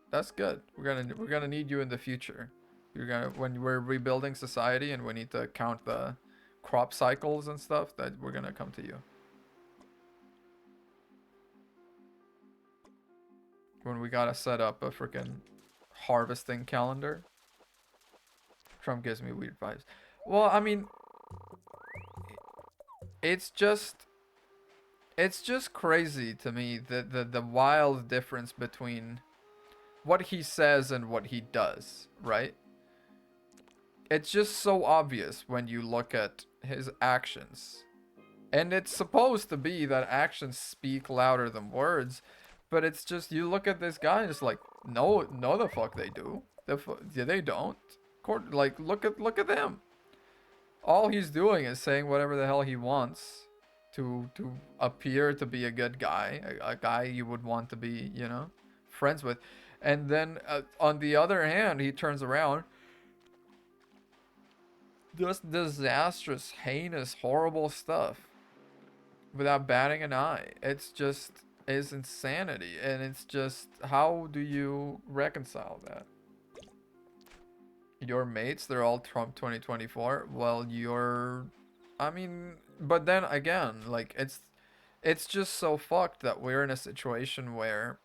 That's good. We're gonna need you in the future. You're gonna when we're rebuilding society and we need to count the crop cycles and stuff. That we're gonna come to you. When we gotta set up a freaking harvesting calendar. Trump gives me weird vibes. Well, I mean, it's just it's just crazy to me the wild difference between what he says and what he does, right? It's just so obvious when you look at his actions. And it's supposed to be that actions speak louder than words, but it's just you look at this guy and it's like, no, the fuck they do. Yeah, they don't. Like, look at them. All he's doing is saying whatever the hell he wants to appear to be a good guy, a guy you would want to be, you know, friends with. And then on the other hand, he turns around, does disastrous, heinous, horrible stuff without batting an eye. It's just is insanity, and it's just how do you reconcile that? Your mates, they're all Trump 2024. Well, I mean, but then again, like it's just so fucked that we're in a situation where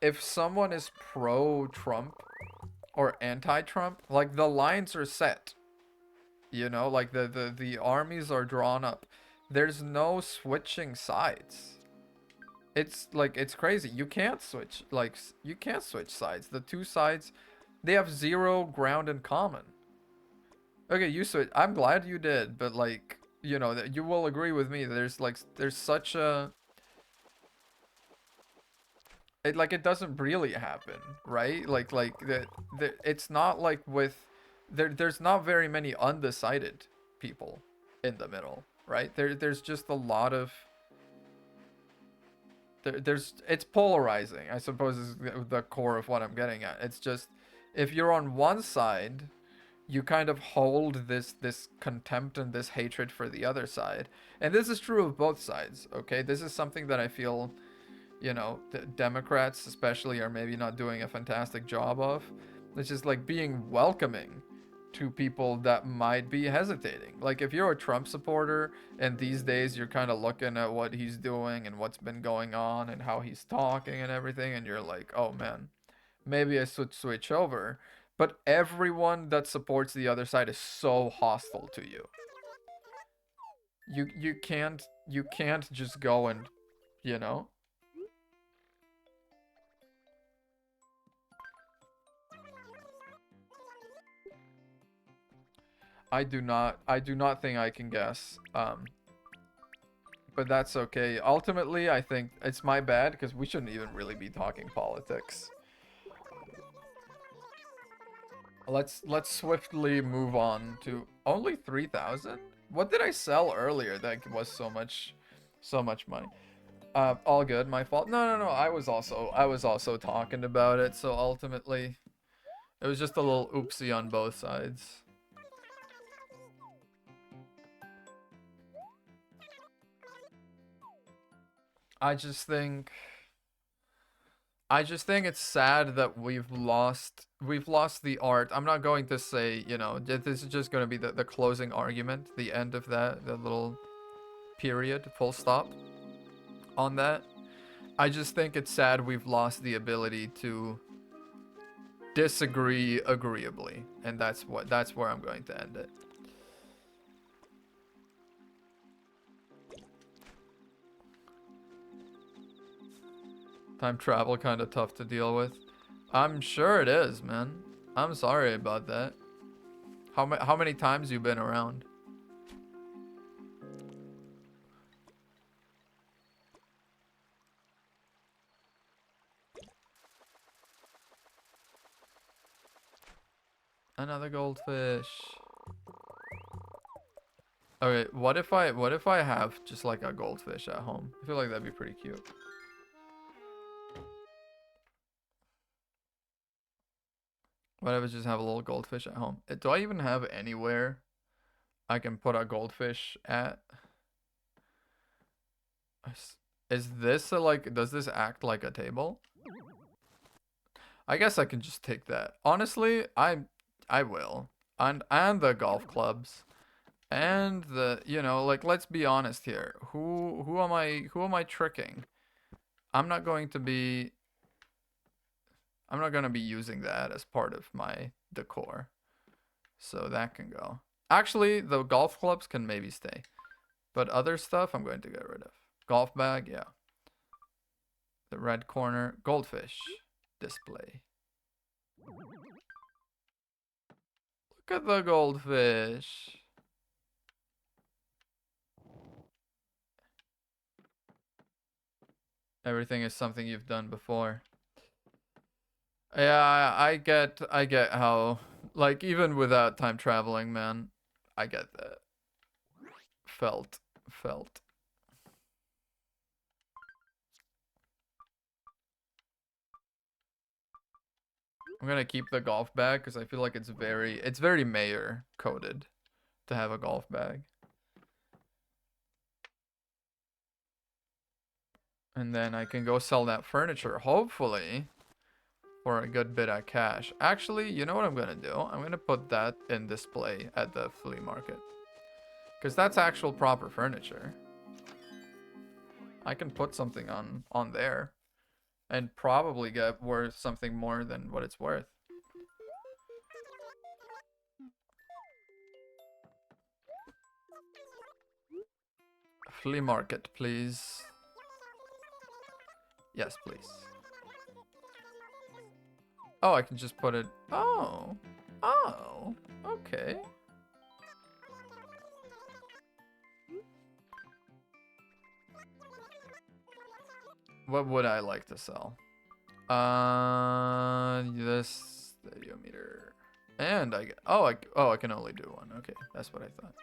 if someone is pro Trump or anti Trump, like the lines are set. You know, like the armies are drawn up. There's no switching sides. It's like it's crazy. You can't switch sides. The two sides, they have zero ground in common. Okay, you switch. I'm glad you did, but like, you know, that you will agree with me. There's such a it doesn't really happen, right? It's not like with there's not very any undecided people in the middle, right? There's just a lot of there's it's polarizing, I suppose, is the core of what I'm getting at. It's just if you're on one side, you kind of hold this contempt and this hatred for the other side. And this is true of both sides, okay? This is something that I feel, you know, Democrats especially are maybe not doing a fantastic job of. It's just like being welcoming to people that might be hesitating. Like if you're a Trump supporter and these days you're kind of looking at what he's doing and what's been going on and how he's talking and everything, and you're like, oh man, maybe I should switch over. But everyone that supports the other side is so hostile to you. You can't just go and, you know. I do not think I can guess. But that's okay. Ultimately, I think it's my bad because we shouldn't even really be talking politics. Let's swiftly move on to only 3,000? What did I sell earlier that was so much money? All good, my fault. No. I was also talking about it, so ultimately it was just a little oopsie on both sides. I just think I just think it's sad that we've lost the art. I'm not going to say, you know, this is just going to be the closing argument, the end of that, the little period, full stop on that. I just think it's sad we've lost the ability to disagree agreeably, and that's where I'm going to end it. Time travel kind of tough to deal with. I'm sure it is, man. I'm sorry about that. How many times you been around? Another goldfish. Okay, what if I have just like a goldfish at home? I feel like that'd be pretty cute. What if I just have a little goldfish at home? Do I even have anywhere I can put a goldfish at? Is this a, like, does this act like a table? I guess I can just take that. Honestly, I will. And the golf clubs. And the, you know, like, let's be honest here. Who am I tricking? I'm not going to be using that as part of my decor. So that can go. Actually, the golf clubs can maybe stay. But other stuff I'm going to get rid of. Golf bag, yeah. The red corner, goldfish display. Look at the goldfish. Everything is something you've done before. Yeah, I get how, like, even without time traveling, man, I get that. Felt. I'm gonna keep the golf bag because I feel like it's very mayor coded to have a golf bag. And then I can go sell that furniture, hopefully, for a good bit of cash. Actually, you know what I'm gonna do? I'm gonna put that in display at the flea market. Because that's actual proper furniture. I can put something on there and probably get worth something more than what it's worth. Flea market, please. Yes, please. Oh, I can just put it. Oh. Oh. Okay. What would I like to sell? This stadiometer. And I get, I can only do one. Okay, that's what I thought.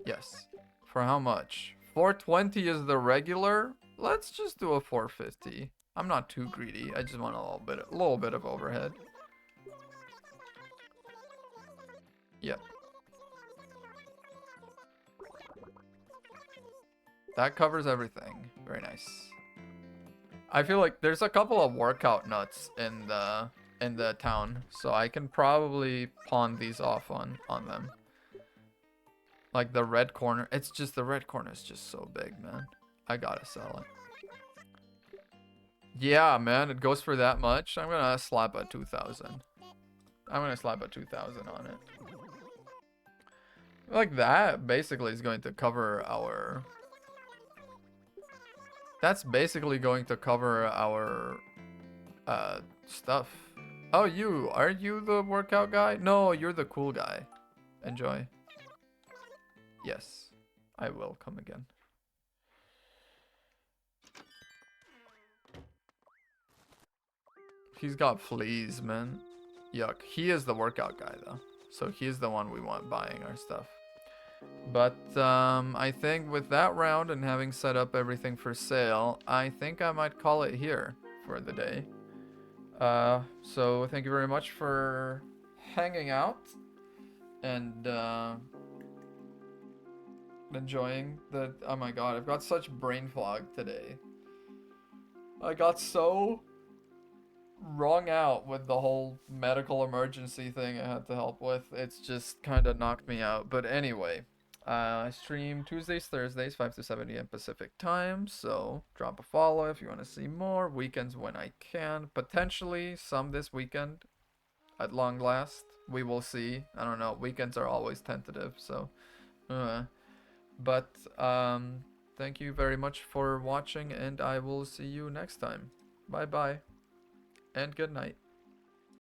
Yes. For how much? 420 is the regular. Let's just do a 450. I'm not too greedy. I just want a little bit of overhead. Yep. That covers everything. Very nice. I feel like there's a couple of workout nuts in the town, so I can probably pawn these off on them. Like the red corner. It's just the red corner is just so big, man. I gotta sell it. Yeah, man, it goes for that much. I'm gonna slap a 2,000. I'm gonna slap a 2,000 on it. Like that basically is going to cover our... That's basically going to cover our stuff. Oh, are you the workout guy? No, you're the cool guy. Enjoy. Yes, I will come again. He's got fleas, man. Yuck. He is the workout guy, though. So he's the one we want buying our stuff. But I think with that round and having set up everything for sale, I think I might call it here for the day. So thank you very much for hanging out and enjoying the... Oh my god, I've got such brain fog today. I got so wrong out with the whole medical emergency thing I had to help with. It's just kind of knocked me out. But anyway, I stream Tuesdays, Thursdays, 5 to 7 a.m. Pacific time. So drop a follow if you want to see more. Weekends when I can. Potentially some this weekend at long last. We will see. I don't know. Weekends are always tentative. So, but thank you very much for watching, and I will see you next time. Bye bye and good night.